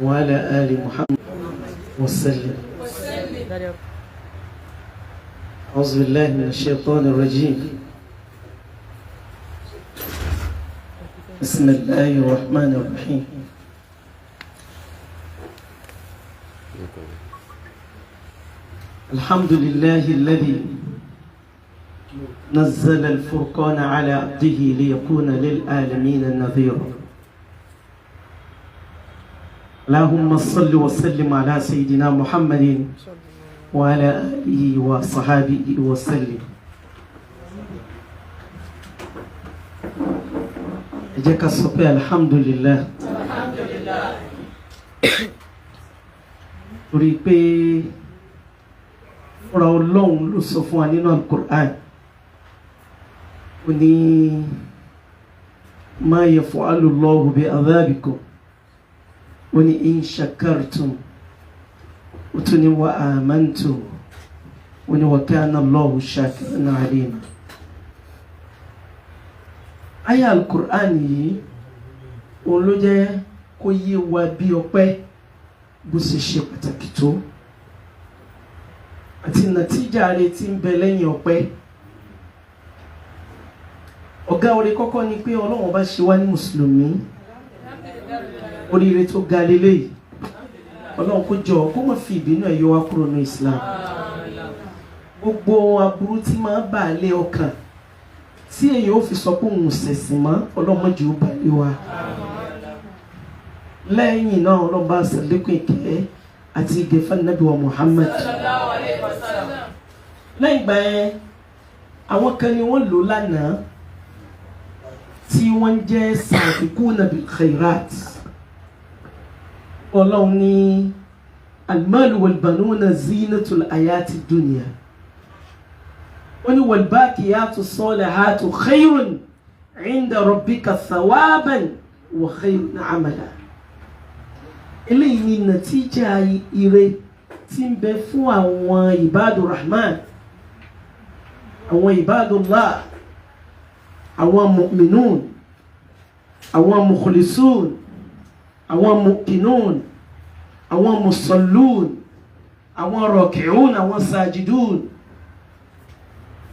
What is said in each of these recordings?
وعلى آل محمد وسلم. أعوذ بالله من الشيطان الرجيم. بسم الله الرحمن الرحيم. الحمد لله الذي نزل الفرقان على عبده ليكون للعالمين نذيرا. اللهم صل وسلم على سيدنا محمد وعلى آله وصحابه وسلم. جاك الصبي الحمد لله. torí pé ọ̀rọ̀ Ọlọ́run ló sọ fún wa nínú Al-Qur'an ó ní ma yaf'alu Allahu bi'adhabikum ó ní in shakartum ó tún ní wa amantum ó ní wa kana Allahu shakiran alima. Aya Al-Qur'an yìí òun ló jẹ́ kó yé wa bí ọpẹ́ bó ṣe ṣe pàtàkì tó àti nàtíjà rẹ̀ tí ń bẹ lẹ́yìn ọpẹ́. Ọ̀gá orí kọ́kọ́ ni pé Ọlọ́run bá ṣe wá ní mùsùlùmí, oríire tó ga lélẹ́yìí. Ọlọ́run kó jọ kó má fi ìbínú ẹ̀ yọ wá kúrò ní Islam. Gbogbo aburú tí máa bà lé ọkàn tí èyí ó fi sọ pé òun ṣẹ̀sìn mọ́, Ọlọ́run má jẹ́ ó bà lé wa. Lẹ́yìn náà Ọlọ́run bá ṣàlékún ìkẹ́ àti ìgẹ̀fà Nábì wa Muhammad. Lẹ́yìn ìgbà yẹn àwọn kan ni wọ́n lò lánàá tí wọ́n jẹ́ sabiquna bil khairat. Ọlọ́run ní al-malu wal-banuna zinatul hayati dunya. Wọ́n ní wal-baqiyatu salihatu khayrun 'inda rabbika thawaban wa khayrun 'amala. Eléyìí ni nàtíjà ire tí ń bẹ fún àwọn ibadur rahman, àwọn ibadullah, àwọn mu'minun, àwọn mukhlisun, àwọn muqinun, àwọn musallun, àwọn raki'un, àwọn sajidun.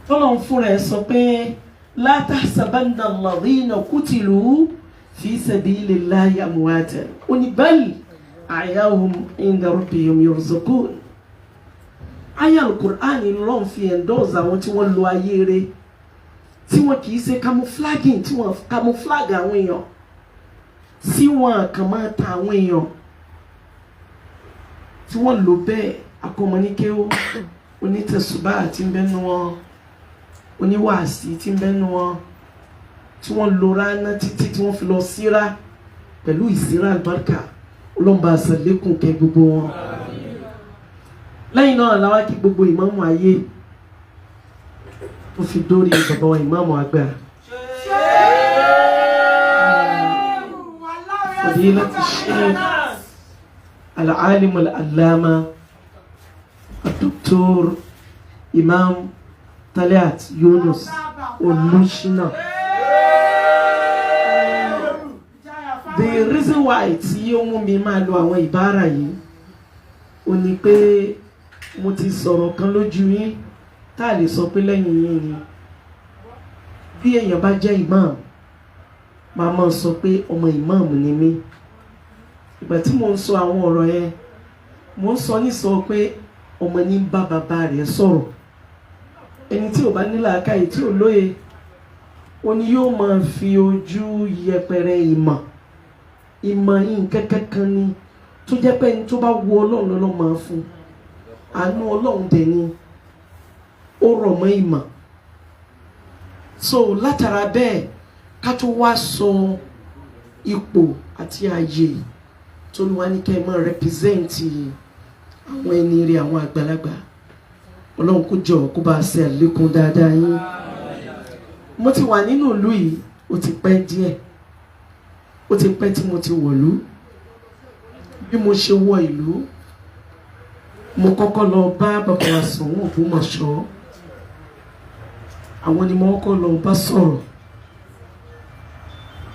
Tọ́lọ́run fúnra ẹ̀ sọ pé la tahsabanna alladhina qutilu fi sabilillahi amwatan ó ní bal ahya'un 'inda rabbihim yurzaqun. Aya Al-Qur'an lọ́n fi endorse àwọn tí wọ́n lo ayé rẹ̀ tí wọ́n kìí ṣe camouflaging, tí wọ́n camouflage àwọn èèyàn, tí wọ́n kàn máa ta àwọn èèyàn, tí wọ́n lò bẹ́ẹ̀ akọmọníkéwò onítẹ̀sùbá tí ń bẹ́nu wọn, oníwàásí tí ń bẹ́nu wọn, tí wọ́n lo rana títí tí wọ́n fi lọ síra pẹ̀lú ìsíra àlùbáríkà. Ọlọ́mọba àṣàlékún kẹ́ gbogbo wọn. Lẹ́yìn náà làwọn kí gbogbo ìmáàmù ayé tó fi dórí bàbá wa ìmáàmù àgbà. Fadilati Sheikh al-alim al-allama Dr. Imam Taliat Yunus Olùṣínà. The reason why tí ó mú mi máa lo àwọn ìbára yìí ó ní pé mo ti sọ̀rọ̀ kan lójú yín tá a lè sọ pé lẹ́yìn yín ni. Bí èèyàn bá jẹ́ imam máa máa sọ pé ọmọ imam ni mí. Ìgbà tí mo ń sọ àwọn ọ̀rọ̀ yẹn mo ń sọ nísọ pé ọmọ ní bá bàbá rẹ̀ sọ̀rọ̀. Ẹni tí ò bá ní làákàyè tí ò lóye ó ní yóò máa fi ojú yẹpẹrẹ ìmọ̀ nǹkan kankan ni tó jẹ́ pé ẹni tó bá wo Ọlọ́run lọ́lọ́ máa fún. Àánú Ọlọ́run dẹ̀ ni ó rọ̀ mọ́ ìmọ̀. So látara bẹ́ẹ̀ ká tó wá sọ ipò àti ààyè tó lù wá ní kẹ́ ẹ máa rẹpizẹ́ǹtì àwọn ẹni rẹ̀, àwọn àgbàlagbà. Ọlọ́run kó jọ kó bá ṣe àlékún dáadáa yín. Mo ti wà nínú ìlú yìí ó ti pẹ́ díẹ̀, ó ti pẹ́ tí mo ti wọ̀lú. Bí mo ṣe wọ ìlú mo kọ́kọ́ lọ bá bàbá wa Soun Ogbomosho. Àwọn ni mo kọ́kọ́ lọ bá sọ̀rọ̀.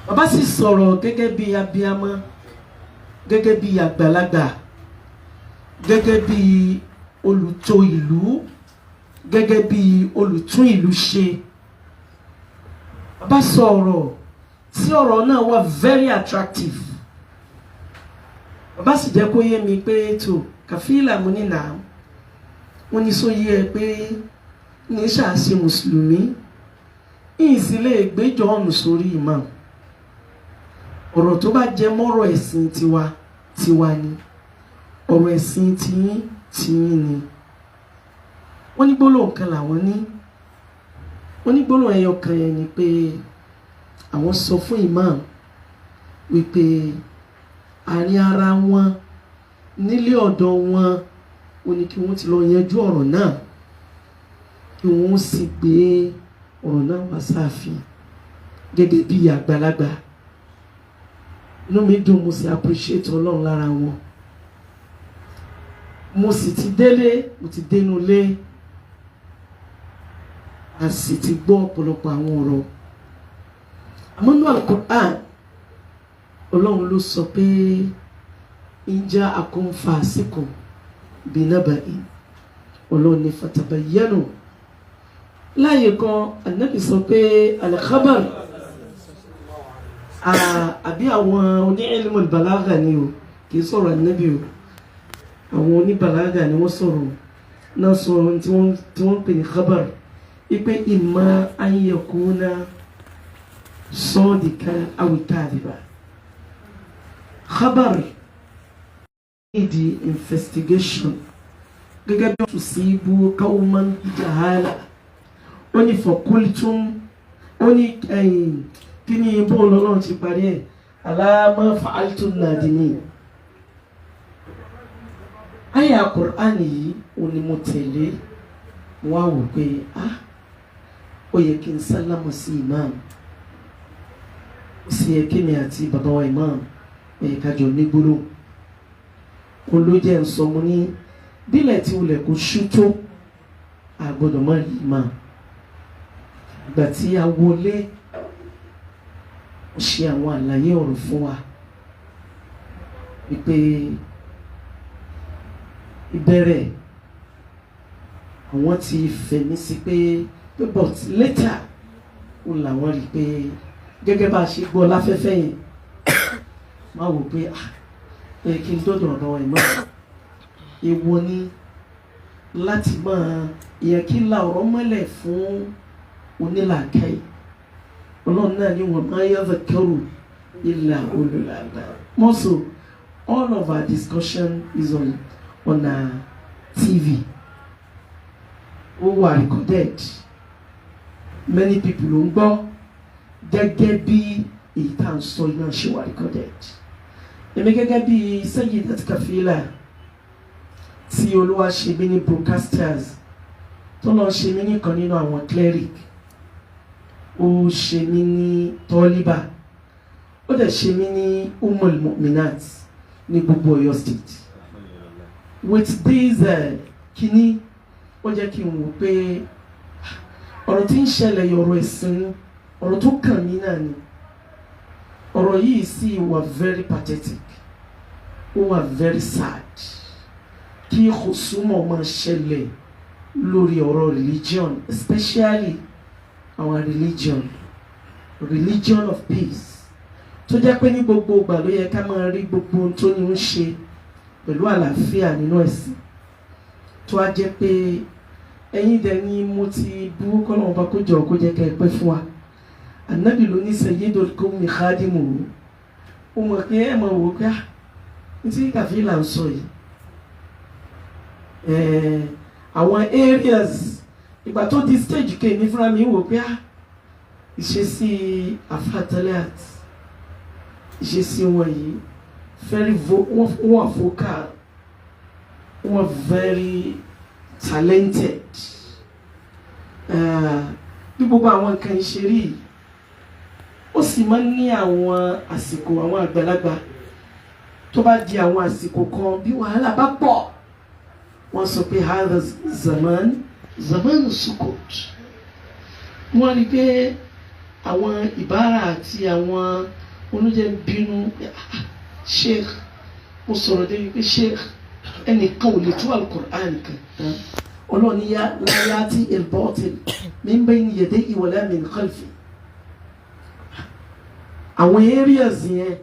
Bàbá sì sọ̀rọ̀ gẹ́gẹ́ bí abiyamọ gẹ́gẹ́ bí àgbàlagbà, gẹ́gẹ́ bí olùtò ìlú, gẹ́gẹ́ bí olùtún ìlú ṣe. Bàbá sọ̀rọ̀ tí ọ̀rọ̀ náà wà very attractive. Bàbá sì jẹ́ kó yé mi pé tó kàfílà mo ní nà wọ́n ní sóyè ẹ pé ní ṣàṣe mùsùlùmí ìsìlẹ̀ ìgbẹ́jọ́ ọ̀nù sórí imam. Ọ̀rọ̀ tó bá jẹ mọ́rọ̀ ẹ̀sìn tiwa ni, ọ̀rọ̀ ẹ̀sìn tiyín ni. Wọ́n ní gbólóhùn kan làwọn ní, wọ́n ní gbólóhùn ẹyọ kan yẹn ni pé àwọn sọ fún imam wípé àárín ara wọn nílé ọ̀dọ̀ wọn ó ní kí wọ́n ti lọ yanjú ọ̀rọ̀ náà, kí wọ́n sì gbé ọ̀rọ̀ náà wá sáàfin gẹ́gẹ́ bí àgbàlagbà. Inú mi dùn, mo sì appreciate Ọlọ́run lára wọn. Mo sì ti délé, mo ti dénú lé, a sì ti gbọ́ ọ̀pọ̀lọpọ̀ àwọn ọ̀rọ̀. Àmọ́ nínú Al-Qur'an, Ọlọ́run ló sọ pé in ja'akum fasiqun binaba'in, Ọlọ́run ní fatabayyanu. Láyé kan Ànábì sọ pé al-khabar àbí àwọn oní ilmul balagha ni o, kì í sọ̀rọ̀ Ànábì o, àwọn oní balagha ni wọ́n sọ̀rọ̀ náà, sọ̀rọ̀ tí wọ́n pè ní khabar, ipe imma an yakuna sadiqan aw kadhiban. Khabar the investigation gẹ́gẹ́ bí tusibu qawman jahala. Ó ní fakultum, ó ní kí ni bó lọ́nà ti parí ẹ̀, ala ma fa'altum nadimin. Àyá Qur'an yìí ó ní mo tẹ̀lé, mo wá wò pé ó yẹ kí n sálámà sí imam, ó sì yẹ kí mi àti bàbá wa imam ó yẹ ká jọ ní gbólóhùn. Olójẹ́ ń sọ mo ní bílẹ̀ tí olè kò ṣú tó àgbọ̀dọ̀ mọ́ rí imam. Ìgbà tí a wọlé ó ṣe àwọn àlàyé ọ̀rọ̀ fún wa wípé ìbẹ̀rẹ̀ àwọn ti fẹ̀mí sí pé but later ó làwọn rí pé gẹ́gẹ́ bá a ṣe gbọ́ láfẹ́fẹ́ yẹn máa wò pé kí n dọ́dọ̀ ọ̀dọ̀ ìmọ̀ èwo ni láti máa ìyẹn kí la ọ̀rọ̀ mọ́lẹ̀ fún onílàákàyè. Ọlọ́run náà ni wọ́n máa yadhakkaru illa ulul albab. Also, all of our discussion is on our TV. Ó wà recorded. Many people ló ń gbọ́ gẹ́gẹ́ bí èyí tá à ń sọ iná ṣe wà recorded. Èmi gẹ́gẹ́ bí Sayyidat Kafila tí Olúwa ṣe mí ní broadcasters, tó lọ ṣe mí nìkan nínú àwọn cleric, ó ṣe mí ní tọ́líbà, ó dẹ̀ ṣe mí ní Ummul Mu'minat ní gbogbo Ọ̀yọ́ state. With this kini ó jẹ́ kí n wò pé ọ̀rọ̀ tí ń ṣẹlẹ̀ ọ̀rọ̀ ẹ̀sìn, ọ̀rọ̀ tó kàn mí náà ni. Ọ̀rọ̀ yìí sì wà very pathetic, ó wà very sad kí kòsúmọ̀ máa ṣẹlẹ̀ lórí ọ̀rọ̀ religion, especially our religion of peace, tó jẹ́ pé ní gbogbo ìgbà ló yẹ ká máa rí gbogbo ohun tó ní ń ṣe pẹ̀lú àlàáfíà nínú ẹ̀sìn, tó á jẹ́ pé ẹ̀yin dẹ̀ ni mo ti bú kọ́nà ọba kó jọ kó jẹ́ ká ẹ pẹ́ fún wa. Ànábì ló ní sayyidul qawmi khadimuhu. Ó mọ̀ pé ẹ̀ máa wò pé tí Kàfílà ń sọ yìí àwọn areas ìgbà tó di stage kéèmí fúnra mi wò pé ìṣesí àfàtàlẹ́t, ìṣesí wọn yìí very wọ́n vocal, wọ́n very talented. Bí gbogbo àwọn nǹkan ìṣeré ó sì máa ń ní àwọn àsìkò àwọn àgbàlagbà tó bá di àwọn àsìkò kan bí wàhálà bá pọ̀, wọ́n sọ pé hadha zaman sukut. Wọ́n rí pé àwọn ìbára àti àwọn oníjẹ bínú sheikh mo sọ̀rọ̀ dé wípé sheikh ẹnìkan ò lè tú al-Qur'an kan ọlọ́ni yá láyàtì al-batil min bayni yadayhi wala min khalfi. àwọn areas yẹn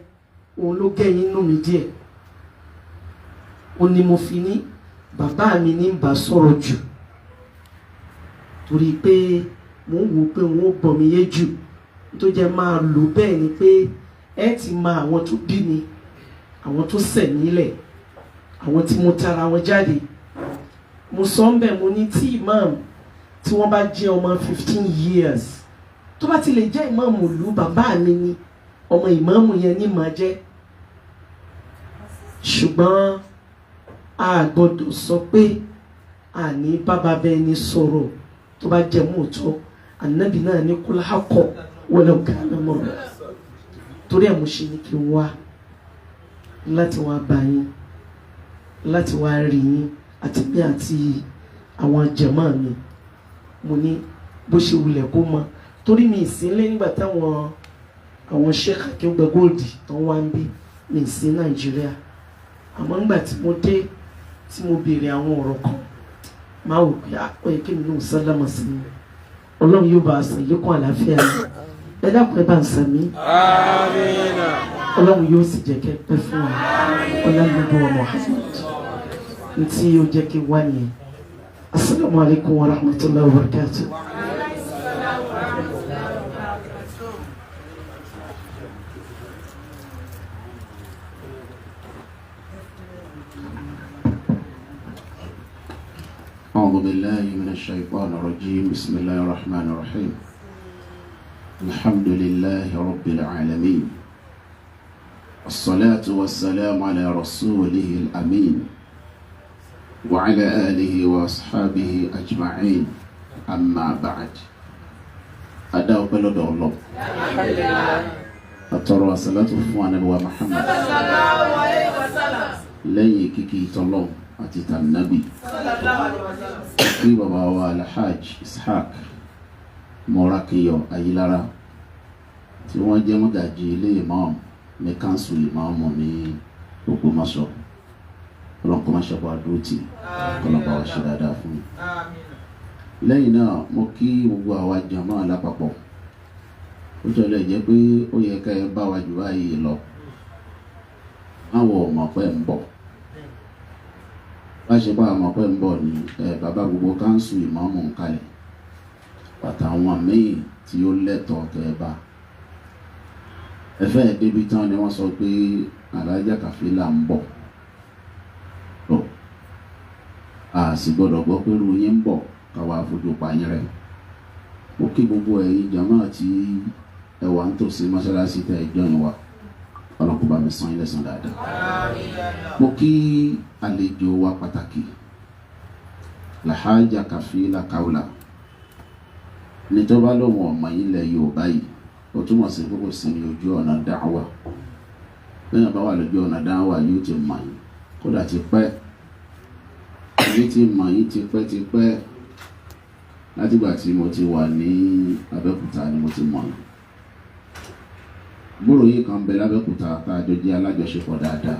òun ló gẹ̀yìn inú mi díẹ̀ ó ní mo fi ní bàbá mi ní bá sọ̀rọ̀ jù torí pé mo ń wò pé wọ́n bọ̀ mí yé jù tó jẹ́ máa lò bẹ́ẹ̀ ni pé ẹ ti mọ àwọn tó bí mi àwọn tó sẹ̀ nílẹ̀ àwọn tí mo tara wọn jáde. mo sọ ń bẹ̀ mo ní tí imam tí wọ́n bá jẹ́ ọmọ 15 years tó bá ti lè jẹ́ imam ìlú bàbá mi ni ọmọ ìmáàmù yẹn ní màá jẹ́. ṣùgbọ́n a gbọ́dọ̀ sọ pé àní bàbá bẹ́ẹ̀ ni sọ̀rọ̀ tó bá jẹ́ mọ́tò ànábì náà ní kul haqqa walau kana murra. torí ẹ̀ mo ṣe ní kí n wá láti wá bá yín láti wá rí yín àti bí àti àwọn jàmáà mi. mo ní bó ṣe wulẹ̀ kó mọ torí mi ìsínlẹ̀ nígbà táwọn àwọn sheikh akéwùgbà gold tó wá ń bí mi sí Nàìjíríà àmọ́ nígbà tí mo dé tí mo béèrè àwọn ọ̀rọ̀ kan máa wò pé ó yẹ kí mi náà sálámà sí mi ọlọ́run yóò bá a sàn lékún àlàáfíà mi ẹ dákun ẹ bá ń sàn mí ọlọ́run yóò sì jẹ́ kẹ́ pẹ́ fún wa ọlọ́run wa Muhammad ntí ó jẹ́ kí wá nìyẹn. Assalamu alaikum wa rahmatullahi wa barakatuh. أعوذ بالله من الشيطان الرجيم بسم الله الرحمن الرحيم الحمد لله رب العالمين الصلاة والسلام على رسوله الأمين وعلى آله وأصحابه أجمعين أما بعد أدعو بلد الله أترى صلاة النبي محمد لن يكيكي تلو أتيت النبي في بابا والحاج إسحاق موراكيو أيلارا tí wọ́n jẹ́ mọ́gàjí ilé imam ní kánsù imam ní Ògbómọ̀ṣọ́ ọlọ́nkọ́ máa ṣàbọ̀ àdúrótì ọlọ́pàá wa ṣe dáadáa fún mi. lẹ́yìn náà mo kí gbogbo àwa jàmáà lápapọ̀ ó jọlẹ̀ jẹ́ pé ó yẹ ká ẹ bá wa jù báyìí lọ máwọ̀ ọmọ pẹ́ ń bọ̀ bá ṣe bá ọmọ pẹ́ ń bọ̀ ní bàbá gbogbo kánsù imam ń kalẹ̀ àtàwọn míì tí ó lẹ́tọ̀ọ́ kẹ́ẹ̀bá ẹ̀fẹ́ débi tán ni wọ́n sọ pé Alhaja Kaola ń bọ̀ lọ a sì gbọ́dọ̀ gbọ́ pé irú yín ń bọ̀ káwa fojú pa yín rẹ̀. ó kí gbogbo ẹ̀yin jàmáà tí ẹwà ń tòsí mọ́ṣáláṣí tẹ́ ẹjọ́ yín wa ọlọ́kùn bá mi san yín lẹ́san dáadáa. mo kí àlejò wa pàtàkì Alhaja Kaola níjọba lóhùn ọmọ yín lẹ Yorùbá yìí ó túmọ̀ sí gbogbo sí ní ojú ọ̀nà dáwà lẹ́yìn bá wà lójú ọ̀nà dáwà yóò ti mọ̀ yín kódà ti pẹ́ èyí ti mọ̀ yín ti pẹ́ látìgbà tí mo ti wà ní Abẹ́òkúta ni mo ti mọ̀ yín. gbòòrò yìí kan bẹ lábẹ́òkúta tá a jọ jẹ́ alájọṣepọ̀ dáadáa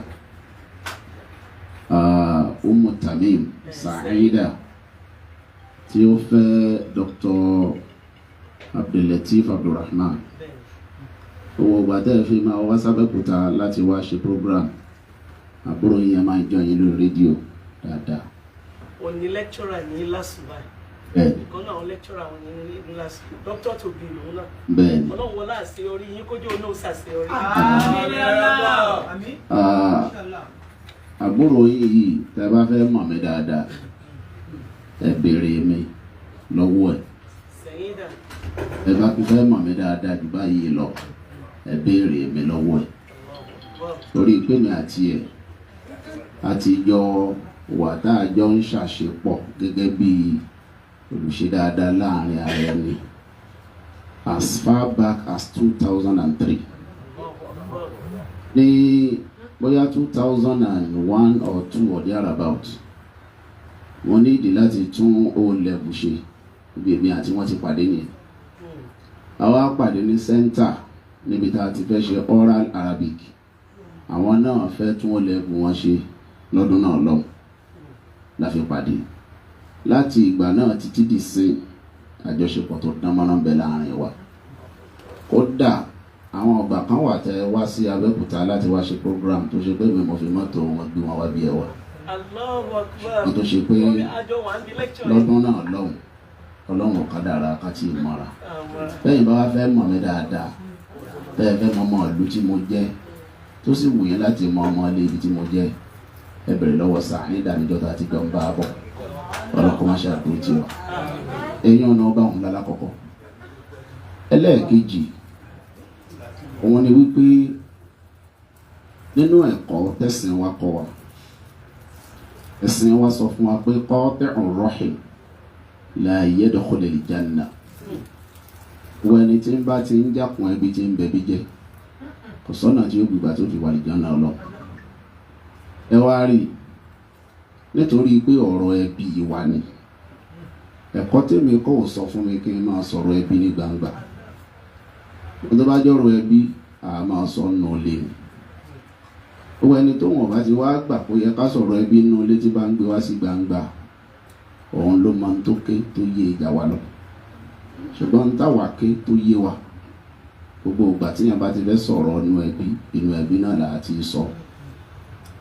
Ummu Tamim Saida tí ó fẹ́ Dr. Abdulatif Abdulrahman owó gbàtẹ́ fi máa wá sábẹ́kúta láti wá ṣe program àbúrò yẹn máa jọ yín lórí rédíò dáadáa. wọ́n ní lecturer ní lásùbà bẹ́ẹ̀ni kan náà lecturer wọn ní lásùbà dókítà tó bí lòun náà bẹ́ẹ̀ni ọlọ́run wọlé àṣeyọrí yín kójú òun náà ṣàṣeyọrí. àbúrò yìí tẹ́ bá fẹ́ mọ̀ mí dáadáa ẹ béèrè mi lọ́wọ́ ẹ̀ ẹ bá fẹ́ mọ̀ mí dáadáa jù báyìí lọ ẹ béèrè mi lọ́wọ́ ẹ̀ torí pé mi àti ẹ̀ àti jọ wà tá a jọ ń ṣàṣepọ̀ gẹ́gẹ́ bí olùṣe dáadáa láàrin ara ẹni as far back as 2003 ní bóyá 2001 or 2 or thereabout wọ́n ní ìdí láti tún O-level ṣe ibi èmi àti wọ́n ti pàdé nìyẹn. àwa pàdé ní center níbi tá a ti fẹ́ ṣe oral Arabic àwọn náà fẹ́ tún ó lẹ́bùn wọn ṣe lọ́dún náà lọ́hùn la fi pàdé. Láti ìgbà náà títí di sin àjọṣepọ̀ tó dán mọ́rán bẹ láàrin wa. Kódà àwọn ọgbà kan wà tẹ́ wá sí Abẹ́òkúta láti wá ṣe program tó ṣe pé mi mo fi mọ́tò wọn gbé wọn wá bí ẹwà. Allahu Akbar. Wọ́n tó ṣe pé lọ́dún náà lọ́hùn Ọlọ́run kádàrá ká tí ì mọ́ra. Bẹ́ẹ̀ bá wá fẹ́ mọ̀ mí dáadáa, bẹ́ẹ̀ fẹ́ mọ ọmọ ìlú tí mo jẹ́ tó sì wù yín láti mọ ọmọ ilé ibi tí mo jẹ́, ẹ bẹ̀rẹ̀ lọ́wọ́ sáà ní ìdánijọ́ tá a ti gbọ́ ń bá a bọ̀. Ọlọ́kọ́ máa ṣàdúró tí wa. Èèyàn ọ̀nà ọba òun lálákọ̀ọ́kọ́. Ẹlẹ́ẹ̀kejì òun ni wípé nínú ẹ̀kọ́ tẹ̀sìn wa kọ́ wa, ẹ̀sìn wa sọ fún wa pé qati'ur rahim la yadkhulul janna. Wọ́n ẹni tí ń bá ti ń jákun ẹbí tí ń bẹbí jẹ́ kò sọ́nà tí ó gbìgbà tó fi wà lè janna lọ. Ẹ wá rí nítorí pé ọ̀rọ̀ ẹbí wa ni ẹ̀kọ́ tèmi kọ́ ò sọ fún mi kí n máa sọ̀rọ̀ ẹbí ní gbangba. Tó bá jọ̀rọ̀ ẹbí a máa sọ nù lé mi. Owó ẹni tó wọ́n bá ti wá gbà kó yẹ ká sọ̀rọ̀ ẹbí nù lé tí bá ń gbé wá sí gbangba, òun ló máa ń tó ké tó yé ìjà wa lọ. Ṣùgbọ́n ń táwa ké tó yé wa, gbogbo ìgbà tí yẹn bá ti fẹ́ sọ̀rọ̀ inú ẹbí náà là á ti sọ.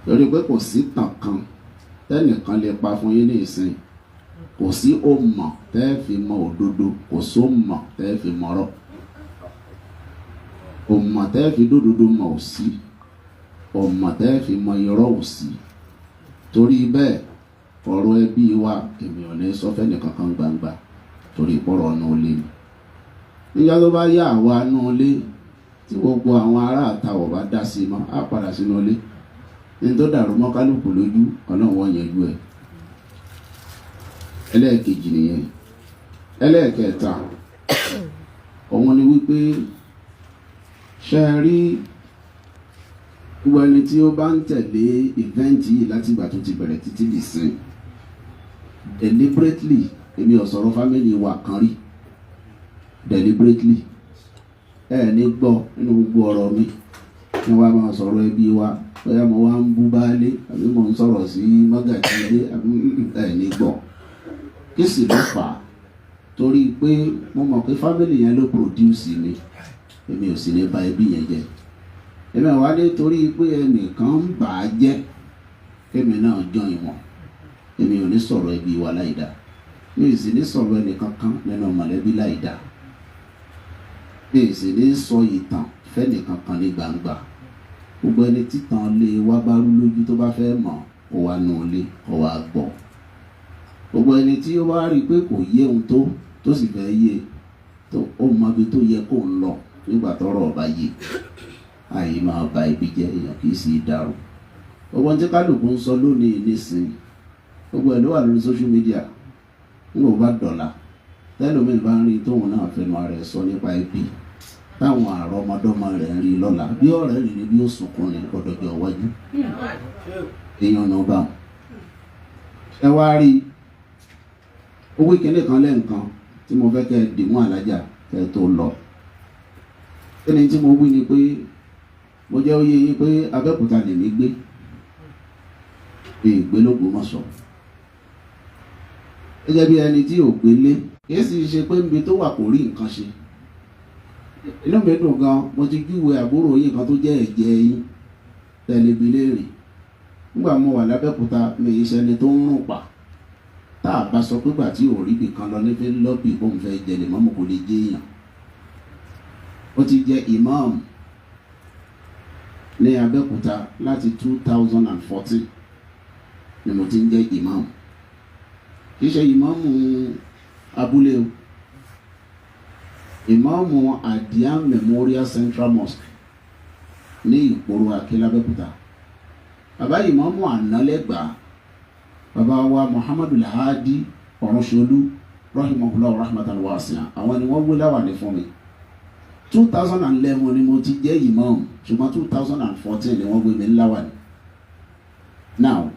Lórí pé kò sí tàn kan tẹ́nìkan lè pa fún yín ní ìsìn, kò sí òmọ̀ tẹ́ fi mọ òdodo, kò sómọ̀ tẹ́ fi mọ̀rọ̀. Òmọ̀ tẹ́ fi dódodo mọ̀ ò sí, òmọ̀ tẹ́ fi mọ irọ́ ò sí. Torí bẹ́ẹ̀ ọ̀rọ̀ ẹbí wa èmi ò ní sọ fẹ́ni kankan gbangba torí ìpọ̀rọ̀ ọ̀nà olè ni. Nígbà tó bá yá àwa nú ilé tí gbogbo àwọn ará àta ò bá dá sí mọ́, á padà sínú ilé. Ní tó dàrú mọ́ kálukú lójú, Ọlọ́run wọ́n yanjú ẹ̀. Ẹlẹ́ẹ̀kejì nìyẹn. Ẹlẹ́ẹ̀kẹta òun ni wípé ṣe rí gbogbo ẹni tí ó bá ń tẹ̀lé ìvẹ́ǹtì yìí láti ìgbà tó ti bẹ̀rẹ̀ títí di sin deliberately, èmi ò sọ̀rọ̀ family wa kan rí deliberately, ẹ ní gbọ́ nínú gbogbo ọ̀rọ̀ mi ní wàá máa sọ̀rọ̀ ẹbí wa bóyá mo wá ń bú baálé àbí mo ń sọ̀rọ̀ sí mọ́gàjì ilé àbí ẹ ní gbọ́. Kí sì ló fà á? Torí pé mo mọ̀ pé family yẹn ló produce mi, èmi ò sì ní bà ẹbí yẹn jẹ́. Èmi wá dé torí pé ẹnìkan ń bà á jẹ́ kémi náà join wọn. Èmi ò ní sọ̀rọ̀ ẹbí wa láìda, mi ò sì ní sọ̀rọ̀ ẹnìkankan nínú mọ̀lẹ́bí láìda, mi ò sì ní sọ ìtàn fẹ́nìkankan ní gbangba. Gbogbo ẹni títàn lé wá bá rú lójú tó bá fẹ́ mọ̀ kó wá nù lé kó wá gbọ́. Gbogbo ẹni tí ó wá rí pé kò yé ohun tó sì fẹ́ yé tó ó mọ ibi tó yẹ kó ń lọ nígbà tọ́rọ̀ ọba yé. Àyè máa ba ibi jẹ́, èèyàn kì í sì dàrú. Gbogbo ohun tí kálukú ń sọ lónìí nísìnyí, gbogbo ẹ̀ ló wà lórí social media. Nígbà bá dọ̀la tẹ́lómìn bá ń rí tóun náà fẹnu ara ẹ̀ sọ nípa ẹbí, táwọn àrọ́mọdọ́mọ rẹ̀ ń rí lọ́la bí ọ̀rẹ́ rẹ̀ ní bí ó sunkún ní ọ̀dọ̀jọ́ iwájú. Èèyàn náà bá wọn. Ẹ wá rí owó ìkíní kan lẹ́ǹkan tí mo fẹ́ kẹ́ ẹ dìmú Alhaja kẹ́ ẹ tó lọ. Ẹni tí mo wí ni pé mo jẹ́ oyè yín pé Abẹ́òkúta lèmi gbé, ìgbé l'Ógbómọ̀ṣọ́. Gẹ́gẹ́ bí ẹni tí ò gbélé, kìí sì ṣe pé níbi tó wà kò rí nǹkan ṣe. Inú mi dùn gan, mo ti júwe àbúrò yín kan tó jẹ́ ẹ̀jẹ̀ yín tẹ̀lé mi léèrè. Nígbà mo wà l'Abẹ́òkúta, mi ì ṣẹni tó ń rùn pa. Tá a bá sọ pé gbà tí ò rí ibì kan lọ nífẹ̀ẹ́ lọ́bì kó n fẹ́ jẹ lè mọ́mọ́ kò lè jẹ́ èèyàn. Ó ti jẹ́ imam ní Abẹ́òkúta láti 2014 ni mo ti ń jẹ́ imam. Kì í ṣe ìmáàmù abúlé o, ìmáàmù Adiam Memorial Central Mosque ní Ìpòrò Àkè l'Abẹ́òkúta. Bàbá ìmáàmù ànálẹ́gbàá, bàbá wa Muhammadu Lahadi Ọ̀rọ̀ṣolú rahimahullah rahmatan wasi'a, àwọn ni wọ́n wé láwàní fún mi. 2011 ni mo ti jẹ́ ìmáàmù, ṣùgbọ́n 2014 ni wọ́n gbé mi láwàní. Now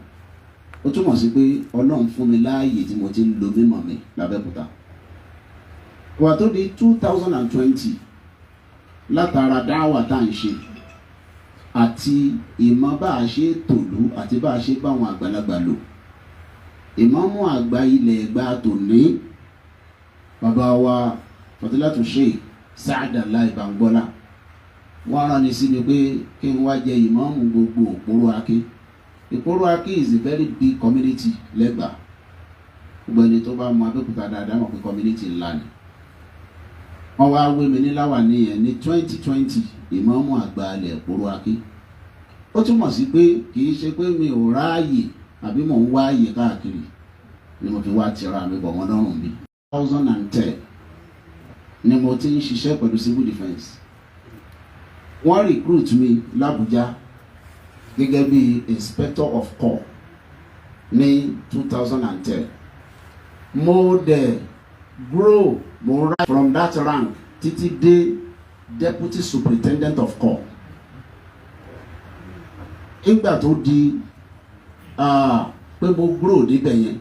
ó túmọ̀ sí pé Ọlọ́run fún mi láàyè tí mo ti ń lo mímọ̀ mi l'Abẹ́òkúta. Wà tó di 2020 látara dáwà tá à ń ṣe, àti ìmọ̀ bá a ṣe tòlú àti bá a ṣe bá àwọn àgbàlagbà lò. Ìmáàmù àgbà ilẹ̀ Ẹ̀gbá tòní bàbá wa Fadilatu Sheikh Sa'ad Alaye Bangbola wọ́n rán ni sí mi pé kí n wá jẹ ìmáàmù gbogbo Ìpòrò Akí. Ìpòrò Akí is a very big community lẹ́gbà. Gbogbo ẹni tó bá mọ Abẹ́òkúta dáadáa mọ̀ pé community ńlá ni. Wọ́n wá wé mi ní láwàní yẹn ní 2020 ìmáàmù àgbà ilẹ̀ Ìpòrò Akí. Ó túmọ̀ sí pé kì í ṣe pé mi ò ráàyè àbí mò ń wá àyè káàkiri ni mo fi wá tira mi bọ̀ wọ́n lọ́rùn bí. 2010 ni mo ti ń ṣiṣẹ́ pẹ̀lú civil defence. Wọ́n recruit mi l'Abuja gẹ́gẹ́ bí inspector of corps ní 2010. Mo dẹ̀ grow mo rise from that rank títí dé deputy superintendent of corps. Ìgbà tó di pé mo grow débẹ̀ yẹn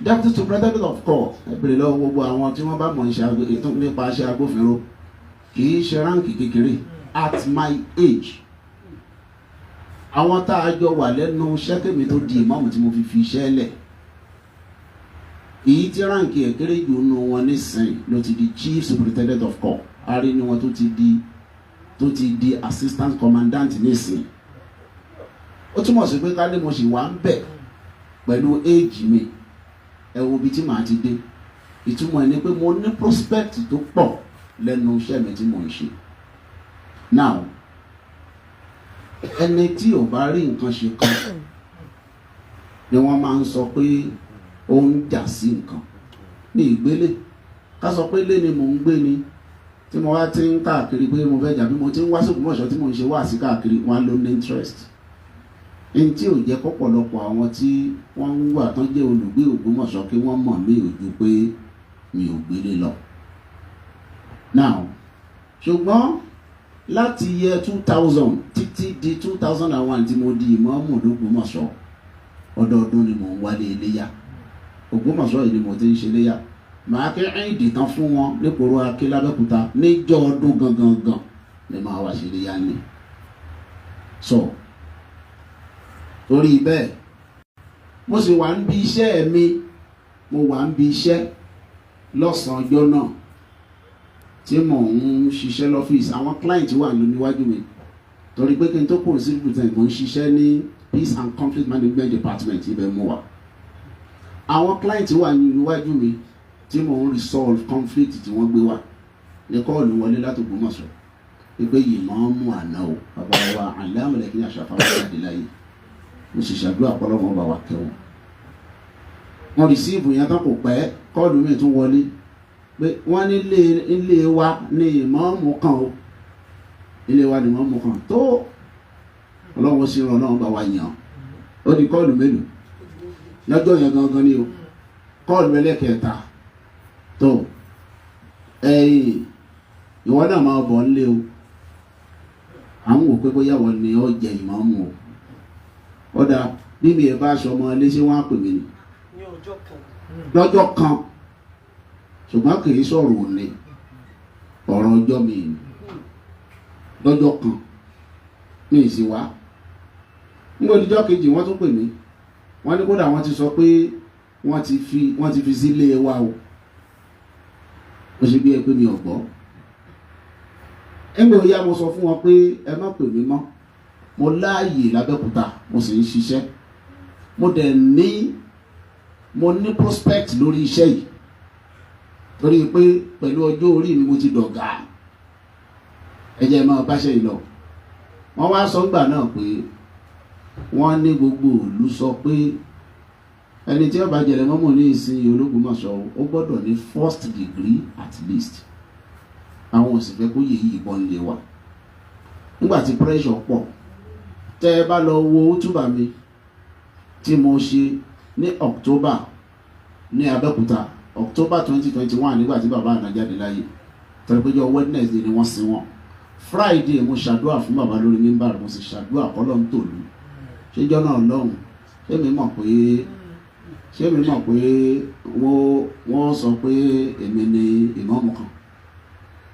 deputy superintendent of corps ẹ̀bẹ̀rẹ̀ lọ́wọ́ gbogbo àwọn tí wọ́n bá mọ̀ nípa iṣẹ́ agbófinró kì í ṣe ránkì kékeré. At my age àwọn tá a jọ wà lẹ́nu iṣẹ́ kémi tó di ìmáàmù tí mo fi iṣẹ́ lẹ̀ èyí tí ránkì ẹ̀ kéré jù nù wọn nísìnyí ló ti di chief superintendent of corps. A rí ni wọn tó ti di assistant commandant nísìnyí. Ó túmọ̀ sí pé ká ní mo sì wà ń bẹ̀ pẹ̀lú age mi ẹ wo ibi tí màá ti dé. Ìtumọ̀ ẹ̀ ni pé mo ní prospect tó pọ̀ lẹ́nu iṣẹ́ mi tí mo ń ṣe. Now ẹni tí ò bá rí nǹkan ṣe kan ni wọ́n máa ń sọ pé ó ń jà sí nǹkan ní ìgbélé. Ká sọ pé ilé ni mò ń gbé ni tí mo wá ti ń káàkiri pé mo fẹ́ jà bí mo ti ń wá sí Ògbómọ̀ṣọ́ tí mo ń ṣe wá sí káàkiri wọn ló ní interest. Ẹni tí ò jẹ́ pọ̀pọ̀lọpọ̀ àwọn tí wọ́n ń wà tán jẹ́ olùgbé Ògbómọ̀ṣọ́ kí wọ́n mọ̀ mí ò ju pé mi ò gbélé lọ. Now ṣùgbọ́n láti year 2000 títí di 2001 tí mo di ìmáàmù l'Ògbómọ̀ṣọ́ ọdọọdún ni mo ń wálé iléyá. Ògbómọ̀ṣọ́ yìí ni mo ti ń ṣe iléyá. Màá kí ẹ̀yìn tán fún wọn l'Ìpòrò Akí l'Abẹ́òkúta níjọ́ ọdún gangan ni màá wá ṣe iléyá ní. So torí bẹ́ẹ̀ mo sì wà ń bí iṣẹ́ mi mo wà ń bí iṣẹ́ lọ́sàn-án ọjọ́ náà tí mò ń ṣiṣẹ́ lọ́fíìsì. Àwọn client wà níwájú mi torí pé kí n tó kúrò sí ibùdó mo ń ṣiṣẹ́ ní peace and conflict management department ibẹ̀ mo wà. Àwọn client wà níwájú mi tí mò ń resolve conflict tí wọ́n gbé wá ní kọ́ọ̀lù wọlé láti Ògbómọ̀ṣọ́ pé ìmáàmù àná o bàbá wa àlámọ̀lẹ́ kí ní àṣà fáwọn ìjáde láyé mo sì ṣàdúrà pọ́lọ́mọ́ bá wa kẹwọn. Wọ́n receive yẹn tán kò pẹ́ kọ́ọ̀lù mi tún wọlé pé wọ́n ní ilé wa ní ìmáàmù kan o ilé wa ní ìmáàmù kan tó ọlọ́wọ́ sí ìrọ̀ náà bá wa yàn. Ó di kọ́ọ̀lù mélòó lọ́jọ́ yẹn gangan ni o kọ́ọ̀lù ẹlẹ́kẹ̀ẹ́ta tó ìwọ náà máa bọ̀ nílé o àwọn wò pé bóyá wọ́n ní ọ jẹ ìmáàmù o. Ọ̀dà bí mi ẹ̀ bá aṣọ ọmọ ilé ṣé wọ́n á pè mí ni lọ́jọ́ kan ṣùgbọ́n kì í sọ̀rọ̀ òní ọ̀rọ̀ ọjọ́ mi ni lọ́jọ́ kan ní ìsì wá. Nígbà ọjọ́ kejì wọ́n tún pè mí wọ́n ní kódà wọ́n ti sọ pé wọ́n ti fi sílé wa o. Ó ṣe bí ẹ pé mi ò gbọ́. Nígbà òyà mo sọ fún wọn pé ẹ má pè mí mọ́. Mo láàyè l'Abẹ́òkúta mo sì ń ṣiṣẹ́. Mo ní prospect lórí iṣẹ́ yìí torí pé pẹ̀lú ọjọ́ orí mi mo ti dọ̀gá. Ẹ jẹ́ máa báṣẹ́ yìí lọ. Wọ́n wá sọ gbà náà pé wọ́n ní gbogbo ìlú sọ pé ẹni tí ó bá jẹ̀rẹ̀ mọ́mọ́ ní ìsìn Ológbòmọ̀ṣọ́ ó gbọ́dọ̀ ní first degree at least. Àwọn ò sì fẹ́ kó yẹ ìbọn lè wà. Nígbà tí pressure pọ̀ tẹ́ ẹ bá lọ wo túbà mi tí mo ṣe ní October ní Abẹ́òkúta October 2021 nígbà tí bàbá àná jáde láyé torí pé ọjọ́ Wednesday ni wọ́n sin wọn. Friday mo ṣàdúrà fún bàbá lórí mímbà mo sì ṣàdúrà kọ́lọ́ ń tòlú. Ṣéjọ́ náà lọ́hùn ṣé mi mọ̀ pé wọ́n sọ pé èmi ni ìmáàmù kan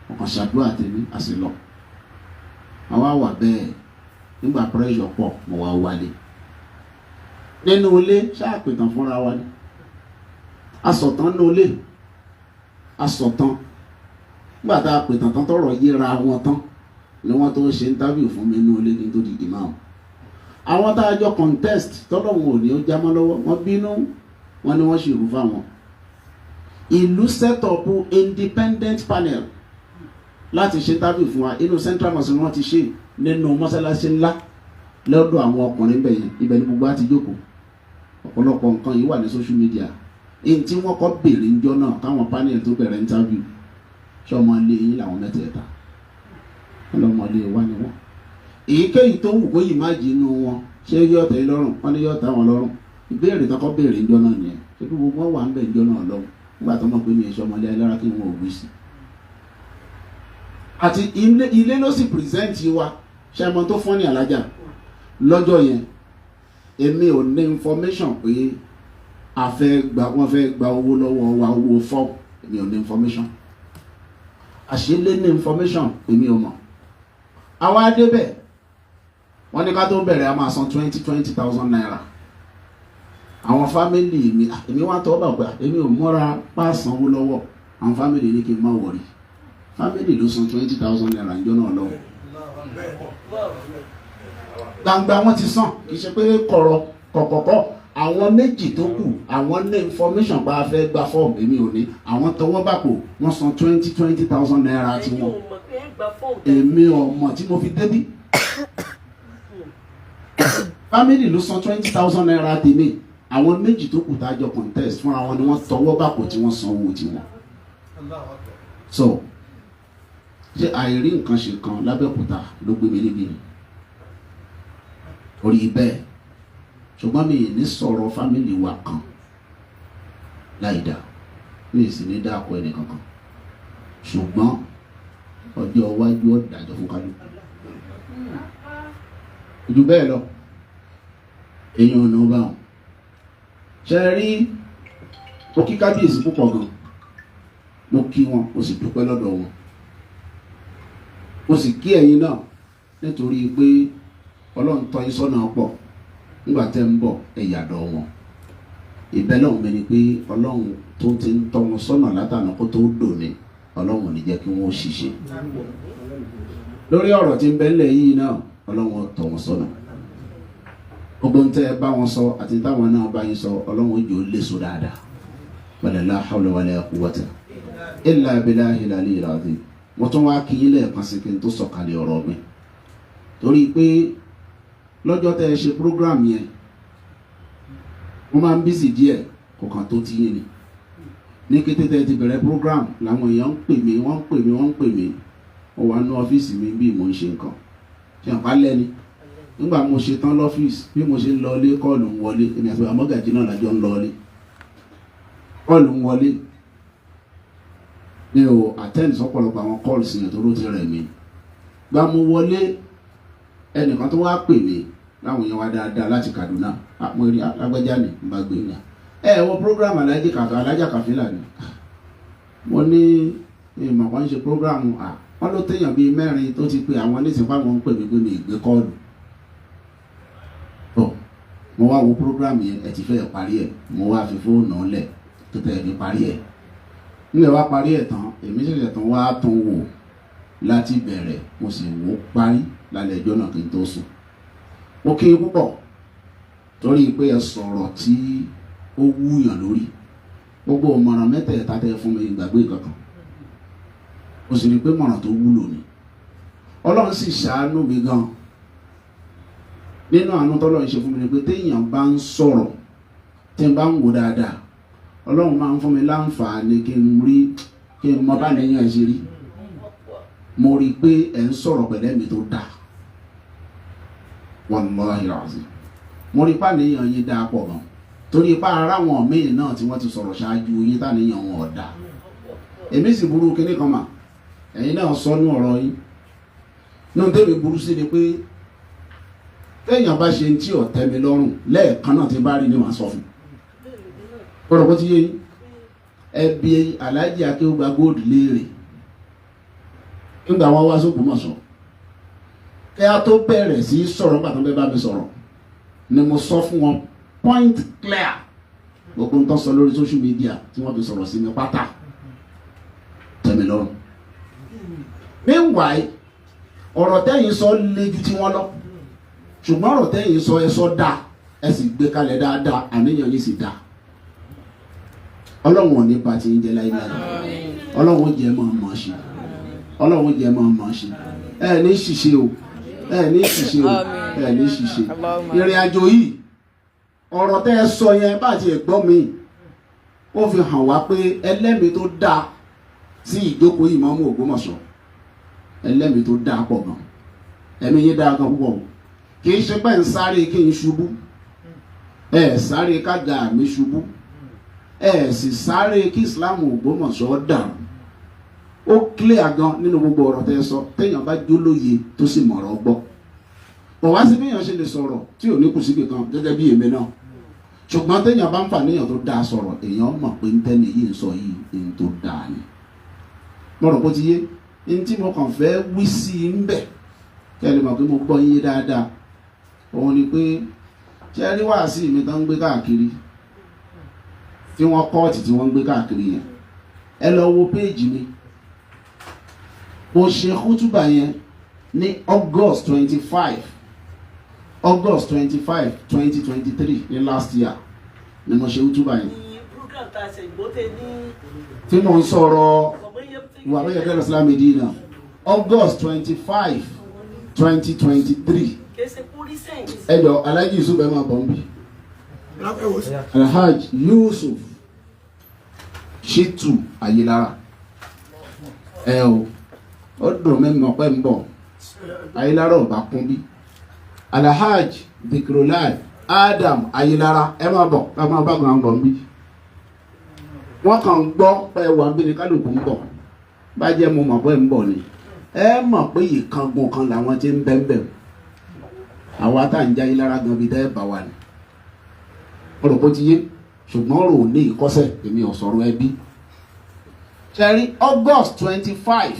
mo kàn ṣàdúrà tèmi àsìlọ. Àwa wà bẹ́ẹ̀ nígbà pressure pọ̀ mo wá wálé nínú ilé ṣáàpìtàn fúnra wa ni asọ̀tàn nínú ilé asọ̀tàn nígbà tá a pìtàn tán tọrọ yíra wọn tán ni wọ́n tó ṣe interview fún mi nínú ilé kí n tó di imam àwọn tá a jọ contest tọ́lọ́hún ò ní ó jámọ́ lọ́wọ́ wọ́n bínú wọ́n ní wọ́n ṣe ìrú fáwọn ìlú set up independent panel láti ṣe interview fún wa inú central mosque wọ́n ti ṣe nínú mọ́sálásí ńlá lọ́dọ̀ àwọn ọkùnrin bẹ̀yẹn ibẹ̀ ni gbogbo àti jókòó ọ̀pọ̀lọpọ̀ nǹkan yìí wà ní social media èyí tí wọ́n kọ́ béèrè ńjọ́ náà káwọn panel tó bẹ̀rẹ̀ interview ṣé ọmọ ilé yín làwọn mẹ́tẹ̀ẹ̀ta ọlọ́mọ ilé wa ni wọ́n èyíkéyìí tó wù kó yìí má jí inú wọn ṣé yóò tẹ́ lọ́rùn wọ́n ní yóò tẹ́ wọn lọ́rùn ìbéèrè tó kọ́ béèrè ńjọ́ náà nìyẹn ṣé kí gbogbo wọn wà ń bẹ̀ ńjọ́ náà lọ́wọ́ nígbà tó mọ̀ pé mi ì ṣọmọ ilé alára kí wọn ò gbé sí àti ilé ló sì present wa ṣe mọ tó fún ní alájà lọ́jọ́ yẹn èmi ò ní information pé wọ́n fẹ́ gba owó lọ́wọ́ wa owó fọ́ èmi ò ní information àṣìlẹ̀ ní information èmi ò mọ̀ àwa débẹ̀ wọ́n ní ká tó bẹ̀rẹ̀ a máa san 20,000 naira àwọn fámìlì mi èmi wá tọ́ bàbá èmi ò mọ́ra pàṣánwó lọ́wọ́ àwọn fámìlì ní kí n má wọ̀rí fámìlì ló san 20,000 naira ìjọ náà lọ́wọ́ gbangba wọn ti san kì í ṣe pé kọ̀kọ̀kọ̀ àwọn méjì tó kù àwọn ní information pa fẹ́ gba fọ́ọ̀mù èmi ò ní àwọn tọwọ́ bàpò wọ́n san 20,000 naira tí wọ́n èmi ọmọ tí mo fi débí fámìlì ló san 20,000 naira tèmi àwọn méjì tó kù tá a jọ contest fúnra wọn ni wọ́n tọwọ́ bàpò tí wọ́n san owó tiwọn so ṣé àìrí nǹkan ṣe kan lábẹ́òkúta ló gbé mi níbí ni orí bẹ́ẹ̀ ṣùgbọ́n mi ní sọ̀rọ̀ fámìlì wa kan láìda mi sì ní dáàkọ ẹnì kankan ṣùgbọ́n ọjọ́ iwájú ọ̀dàjọ́ fún kálukú ojú bẹ́ẹ̀ lọ èèyàn ọ̀nà ọba wọn ṣe rí mo kí kábíyèsí púpọ̀ gan mo kí wọn mo sì dúpẹ́ lọ́dọ̀ wọn mo sì kí ẹ̀yin náà nítorí pé ọlọ́run tọ́ yín sọ́nà pọ̀ nígbà tẹ́ ń bọ̀ ẹ̀yàdọ̀ wọn ìbẹ́ lọ́hùn mi ni pé ọlọ́run tó ti ń tọ́ wọn sọ́nà látàná kó tó dòní ọlọ́run ò ní jẹ́ kí wọ́n ṣiṣẹ́ lórí ọ̀rọ̀ tí ń bẹ́lẹ̀ yìí náà ọlọ́run tọ́ wọn sọ́nà gbogbo ń tẹ́ ẹ bá wọn sọ àti táwọn náà bá yín sọ ọlọ́run ojú ó léso dáadáa wala la hawla wala quwwata illa billahil aliyyil azim mo tún wá kí yín lẹ́ẹ̀kan sí kí n tó sọ̀kalẹ̀ ọ̀rọ̀ mi torí pé lọ́jọ́ tẹ́ ẹ ṣe program yẹn mo máa ń bísí díẹ̀ kò kàn tó ti yín ni ní kété tẹ́ ẹ ti bẹ̀rẹ̀ program làwọn èèyàn ń pè mí wọ́n ń pè mí wọ́n wà ní ọ́fíìsì mi bí mo ń ṣe nǹkan ṣe àpá lẹ́ni nígbà mo ṣe tán lọ́fíìsì bí mo ṣe ń lọlé kọ́ọ̀lù ń wọlé èmi àti àmọ́gàjì náà lájọ ń lọlé kọ́ọ̀lù ń wọlé mi ò attend sọ́pọ̀lọpọ̀ àwọn kọ́ọ̀lù sí yẹn tó ló ti rẹ̀ mí gbà mo wọlé ẹnìkan tó wá pè mí láwọn èèyàn wá dáadáa láti Kaduna mo rí alágbájá ni mo bá gbé yàn wọ́n program Alhaja Kaola ni mo ní ìmọ̀ kan ṣe program wọ́n ló téèyàn bíi mẹ́rin tó ti pè àwọn oníṣẹ́ fáwọn ń pè mí pé mi ìgbé kọ́ọ̀lù mo wá wo program yẹn ẹ ti fẹ́ parí ẹ̀ mo wá fi fóònù lẹ̀ tó tẹ̀ fi parí ẹ̀ nílẹ̀ wá parí ẹ̀ tán èmi ṣẹ̀ṣẹ̀ tán wá tún wò láti bẹ̀rẹ̀ mo sì wò parí lálẹ́ ẹjọ́ náà kí n tó sùn mo kí i púpọ̀ torí pé ẹ sọ̀rọ̀ tí ó wúyàn lórí gbogbo ìmọ̀ràn mẹ́tẹ̀ẹ̀ta tẹ́ fún mi ìgbàgbé kankan mo sì rí pé mọ̀ràn tó wúlò ni ọlọ́run sì ṣàánú mi gan nínú àánú tọ́lọ́run ṣe fún mi ni pé téèyàn bá ń sọ̀rọ̀ tí n bá ń wò dáadáa ọlọ́run máa ń fún mi láǹfààní kí n mọ bá lẹ́yìn ẹ̀ ṣe rí mo rí i pé ẹ̀ ń sọ̀rọ̀ pẹ̀lẹ́ mi tó dáa wallahi alazim mo rí i pé àníyàn yín dáa pọ̀ gan torí ipá ara wọn míì náà tí wọ́n ti sọ̀rọ̀ ṣáájú yín táníyàn wọn ọ̀dà èmi sì burú kíní kan mà ẹ̀yin náà sọ ní ọ̀rọ̀ yín náà tẹ́mi burú sí ni pé téèyàn bá ṣe tí ò tẹ́ mi lọ́rùn lẹ́ẹ̀kan náà tí bá rí ni màá sọ fún ọ̀rọ̀ bó ti yé yín ẹbí Alhaji Kaola Gold léèrè nígbà wọn wá s'Ògbómọ̀ṣọ́ kí a tó bẹ̀rẹ̀ sí sọ̀rọ̀ nígbà tó ń bẹ bá mi sọ̀rọ̀ ni mo sọ fún wọn point clear gbogbo nǹkan sọ lórí social media tí wọ́n fi sọ̀rọ̀ sí mi pátá tẹ̀mí lọ́rùn. Meanwhile ọ̀rọ̀ tẹ́yìn sọ le ju tí wọ́n lọ ṣùgbọ́n ọ̀rọ̀ tẹ́yìn sọ ẹ sọ dáa ẹ sì gbé kalẹ̀ dáadáa àníyàn yìí sì dáa. Ọlọ́run ò ní pa ti ń jẹ láíláí, Ọlọ́run jẹ́ máa mọ̀ ṣe, Ọlọ́run jẹ́ máa mọ̀ ṣe, ẹ ní ṣìṣe o, ẹ ní ṣìṣe o, ẹ ní ṣìṣe. Ìrìn àjò yìí ọ̀rọ̀ tẹ́ ẹ sọ yẹn bá ti ẹ̀gbọ́n mi ó fi hàn wá pé ẹlẹ́mìí tó dáa sí ìjókòó Imam Ogbomosho, ẹlẹ́mìí tó dáa pọ̀ gan, ẹ̀mí yín dáa gan púpọ̀, kì í ṣe pé ń sáré kí n ṣubú, ẹ sáré kága mi ṣubú, ẹ sì sáré kí Islam Ogbomosho dàrú. Ó clear gan nínú gbogbo ọ̀rọ̀ tẹ́ ẹ sọ téèyàn bá jólóye tó sì mọ̀rọ̀ gbọ́. Kò wá sí béèyàn ṣe lè sọ̀rọ̀ tí ò ní kù síbi kan gẹ́gẹ́ bí èmi náà, ṣùgbọ́n téèyàn bá ń fà níyàn tó dáa sọ̀rọ̀ èèyàn mọ̀ pé ń tẹ́ni yìí ń sọ yìí ń tó dáa ni. Mo rò bó ti yé ní tí mo kàn fẹ́ wí sí i ń bẹ̀ kí ẹ lè mọ̀ pé mo gbọ́ yín dáadáa. Òun ni pé ṣé rí wàásì mi tán ń gbé káàkiri tí wọ́n kọ́ọ̀tì tí wọ́n ń gbé káàkiri yẹn, ẹ lọ wo péèjì mi. Mo ṣe kútùbà yẹn ní August 25, 2023 ní last year ni mo ṣe kútùbà yẹn. Tí mo ń sọ̀rọ̀ wà bẹ́ẹ̀ kẹ́lẹ́ sílá Medina August 25, 2023. Ẹjọ́ Alhaji Yusuf ẹ máa bọ̀ ń bí. Alhaji Yusuf Shitu Ayilara ẹ o ó dùn mí mọ̀ pé ń bọ̀ Ayilara ò bá kún bí. Alhaji Dhikrullah Adam Ayilara ẹ máa bọ̀ ká máa bá gan bọ̀ ń bí. Wọ́n kàn ń gbọ́ pé wà ń bí ní kálukú ń bọ̀ bá jẹ́ mo mọ̀ pé ń bọ̀ ni ẹ mọ̀ pé ìkangun kan làwọn ti ń bẹ́ẹ̀ bẹ́ẹ̀ àwa tá ń já Ayilara gan bí dẹ́ bá wà ní. Mo rò bó ti yé ṣùgbọ́n rò ní ìkọ́sẹ̀ èmi ò sọ̀rọ̀ ẹbí. Ṣẹ́rí August 25,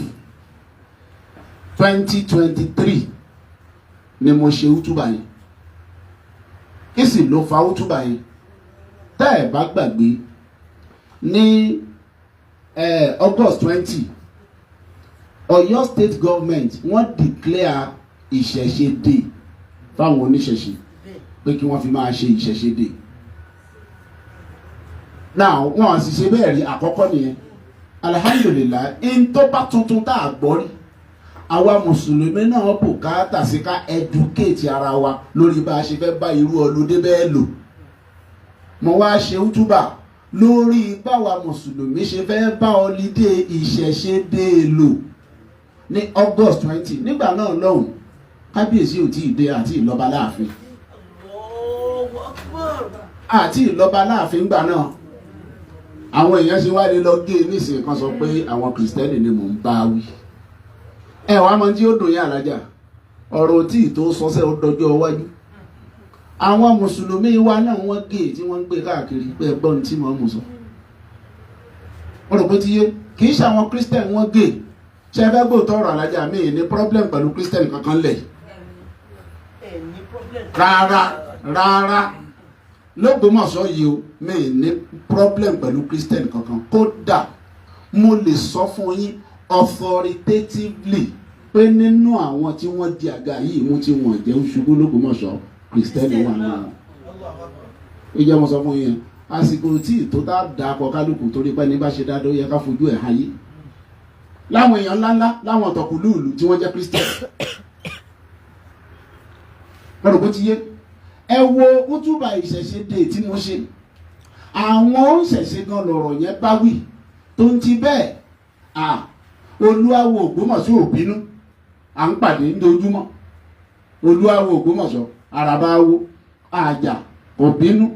2023 ni mo ṣe útúbà yẹn. Kí sì ló fa útúbà yẹn? Tẹ́ ẹ̀ bá gbàgbé ní August 20 Ọ̀yọ́ state government wọ́n declare ìṣẹ̀ṣe day fáwọn oníṣẹ̀ṣe pé kí wọ́n fi máa ṣe ìṣẹ̀ṣe day. Now wọ́n sì ṣe bẹ́ẹ̀ rí àkọ́kọ́ nìyẹn. Alhamdulillah in tó bá tuntun tá a gbọ́ rí àwa mùsùlùmí náà bùkátà sí ká educate ara wa lórí bá a ṣe fẹ́ bá irú ọlọ́dẹ bẹ́ẹ̀ lò. Mo wá ṣe útúbà lórí báwa mùsùlùmí ṣe fẹ́ bá ọlídé ìṣẹ̀ṣe dé lò ní August 20 nígbà náà lọ́hùn kábíyèsí ò tí ì dé àti ìlọ́ba láàfin gbà náà. Àwọn èèyàn ṣe wá lè lọ gé nísìnyí kan sọ pé àwọn kìrìsìtẹ́nì ni mò ń bá wí. Ẹ wàá mọ tí ó dùn yín Alhaja ọ̀rọ̀ tí ì tó sọ́sẹ́ ó dọjọ́ iwájú. Àwọn mùsùlùmí wa náà wọ́n gé tí wọ́n ń gbé káàkiri pé ẹgbọ́n tí mo mú sọ. Wọ́n rò pé ti yé kì í ṣe àwọn kìrìsìtẹ́nì wọ́n gé. Ṣé ẹ fẹ́ gbóòótọ́ ọ̀rọ̀ Alhaja mi ní problem pẹ̀lú kìrìsìtẹ́nì kankan lẹ̀? Rárá l'Ógbómọ̀ṣọ́ yìí o mi ní problem pẹ̀lú Christian kankan. Kódà mo lè sọ fún yín authoritatively pé nínú àwọn tí wọ́n di àga yìí mú tí wọ́n jẹ́ ṣubú l'Ógbómọ̀ṣọ́ Christian wà náà. Ìjẹ́ mo sọ fún yín àsìkò tí tó tá dàpọ̀ kálukú torí pé ní bá ṣe dáadáa ó yẹ ká fojú ẹ̀ hàn yìí. Láwọn èèyàn ńláńlá láwọn ọ̀tọ̀kùlúùlù tí wọ́n jẹ́ Christian. Wọ́n rò bó ti yé. Ẹ wo útúbà ìṣẹ̀ṣe dé tí mo ṣe àwọn ìṣẹ̀ṣe gan lọ̀rọ̀ yẹn bá wí tó ń ti bẹ́ẹ̀ Olúawo Ògbómọ̀ṣọ́ ò bínú à ń pàdé lójúmọ́. Olúawo Ògbómọ̀ṣọ́ Àràbáwo Àjà ò bínú.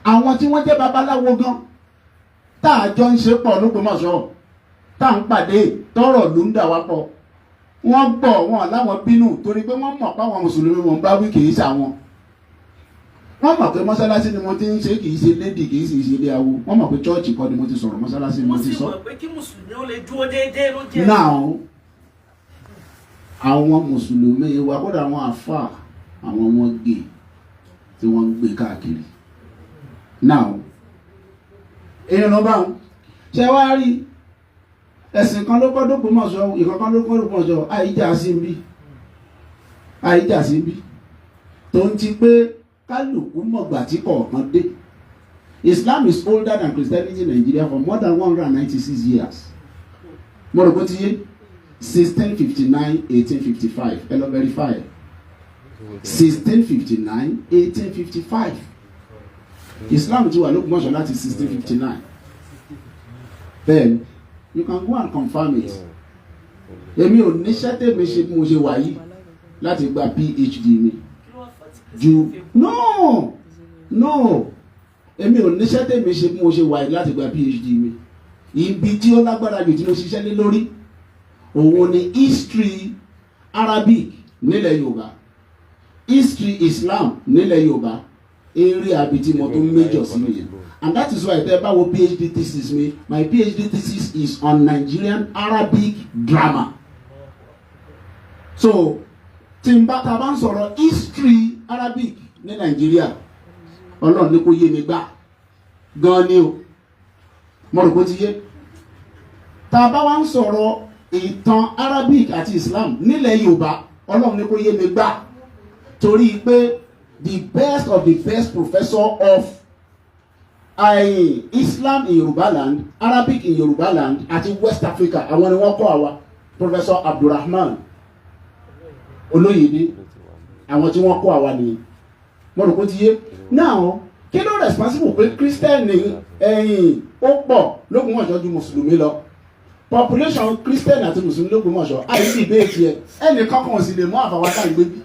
Àwọn tí wọ́n jẹ́ babaláwo gan tá a jọ ń ṣe pọ̀ l'Ógbómọ̀ṣọ́ tá à ń pàdé tọ́rọ̀ ló ń dà wá pọ̀ wọ́n gbọ́ wọn láwọn bínú torí pé wọ́n mọ̀ páwọn mùsùlùmí wọn bá wí kìí ṣàwọn. Wọ́n mọ̀ pé mọ́sálásí ni mo ti ń ṣe kìí ṣe lédì kìí ṣe ilé awo. Wọ́n mọ̀ pé chọ́ọ̀chì kọ́ ni mo ti sọ̀rọ̀ mọ́sálásí ni mo ti sọ. Mo sì mọ̀ pé kí mùsùlùmí ó lè dúró déédéé ló jẹ́. Now àwọn mùsùlùmí wa kódà àwọn àfà àwọn wọn gé tí wọ́n ń gbé káàkiri. Now èèyàn lọ bá wọn ṣe wá rí ẹ̀sìn kan ló kọ́ d'Ògbómọ̀ṣọ́, ìkankan ló kọ́ d'Ògbómọ̀ṣọ́, àìjà sí bí tó ń ti pé kálukú mọ̀gbà tí kọ̀ọ̀kan dé. Islam is older than Christianity in Nigeria for more than 196 years. Mo rò pé ti yé 1659 1855 ẹ lọ verify 1659 1855 Islam ti wà l'Ògbómọ̀ṣọ́ láti 1659. Then you can go and confirm it. Èmi ò níṣẹ́ tèmi ṣe bí mo ṣe wà yìí láti gba PhD mi ju no èmi ò níṣẹ́ tèmi ṣe bí mo ṣe wà yìí láti gba PhD mi. Ibi tí ó lágbára jù tí mo ṣiṣẹ́ lé lórí òun ni history Arabic nílẹ̀ Yorùbá, history Islam nílẹ̀ Yorùbá, area àbí tí mo tó major sí nìyẹn. And that is why tẹ́ bá wo PhD thesis mi, my PhD thesis is on Nigerian Arabic drama. So tí n bá ta bá ń sọ̀rọ̀ history Arabic ní Nàìjíríà, Ọlọ́run ní kó yé mi gbà gan ni o, mo rò pé ti yé. Tá bá wá ń sọ̀rọ̀ ìtàn Arabic àti Islam nílẹ̀ Yorùbá, Ọlọ́run ní kó yé mi gbà, torí pé the best of the best professor of Islam in Yoruba land, Arabic in Yoruba land àti West Africa, àwọn ni wọ́n kọ́ àwa. Professor Abdulrahman Olóyèdé, àwọn tí wọ́n kọ́ àwa nìyẹn. Mo rò pé ti yé. Now kí ló responsible pé Christian ó pọ̀ l'Ògbómọ̀ṣọ́ ju Mùsùlùmí lọ? Population Christian àti Mùsùlùmí l'Ògbómọ̀ṣọ́ àìsí ìbéèkì ẹ̀ ẹnì kankan sì lè mú àfàwátà ìgbébí.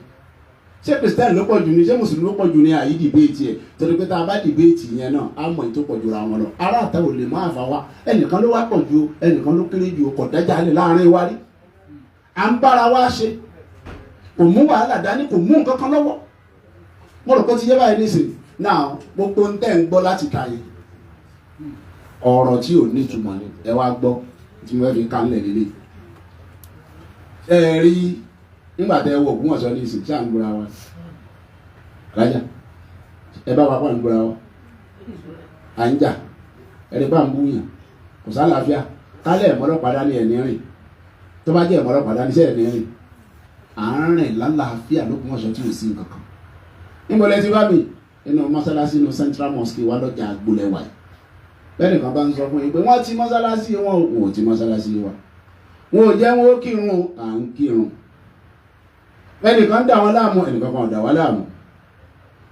Ṣé Christian ló pọ̀ jù ní, ṣé Mùsùlùmí ló pọ̀ jù ní, àyí dìbéètì ẹ̀? Torí pé tá a bá dìbéètì yẹn náà á mọ̀ ètò pọ̀ jù ra wọn lọ. Ará àtàwọn lè má àfàwá ẹnìkan ló wá pọ̀ ju ẹnìkan ló kéré ju, kò dájà lè láàrin wa rí. À ń bára wa ṣe, kò mú wàhálà dání, kò mú nǹkan kan lọ́wọ́. Mo rò pé ti yé báyìí nísìnyí. Now gbogbo ń tẹ́ ń gbọ́ láti kàyé ọ̀rọ̀ tí ò ní ìtumọ̀ ni ẹ wá gbọ́ tí mo fẹ́ fi kánlẹ̀ lélẹ̀. Ẹ rí nígbà tẹ́ wọ Ògbómọ̀ṣọ́ ní ìsìn tí à ń gbọ́ra wa Alhaja, ẹ bá wa pa ń gbọ́ra wa à ń jà ẹni bá ń búyàn kò sálàáfíà kálẹ̀ ẹ̀mọ́lọ́pàá dání ẹ̀ ní rìn, tó bá jẹ́ ẹ̀mọ́lọ́pàá dání sẹ́ ẹ̀ ní rìn, à ń rìn lálàáfíà l'Ògbómọ̀ṣọ́ tí ò sí nǹkan kan. Níbo lẹ ti bá mi? Inú mọ́sálásí inú Central Mosque wà lọ́jà Agbolẹ̀wà. Bẹ́ẹ̀ nìkan bá ń sọ fún yín pé wọ́n ti mọ́sálásí wọn ò ti mọ́sálásí wa, wọn ò jẹ́ wọn ó kírun, à ń kírun. Ẹnìkan dà wọ́n láàmú, ẹnìkan kan dà wọ́n láàmú.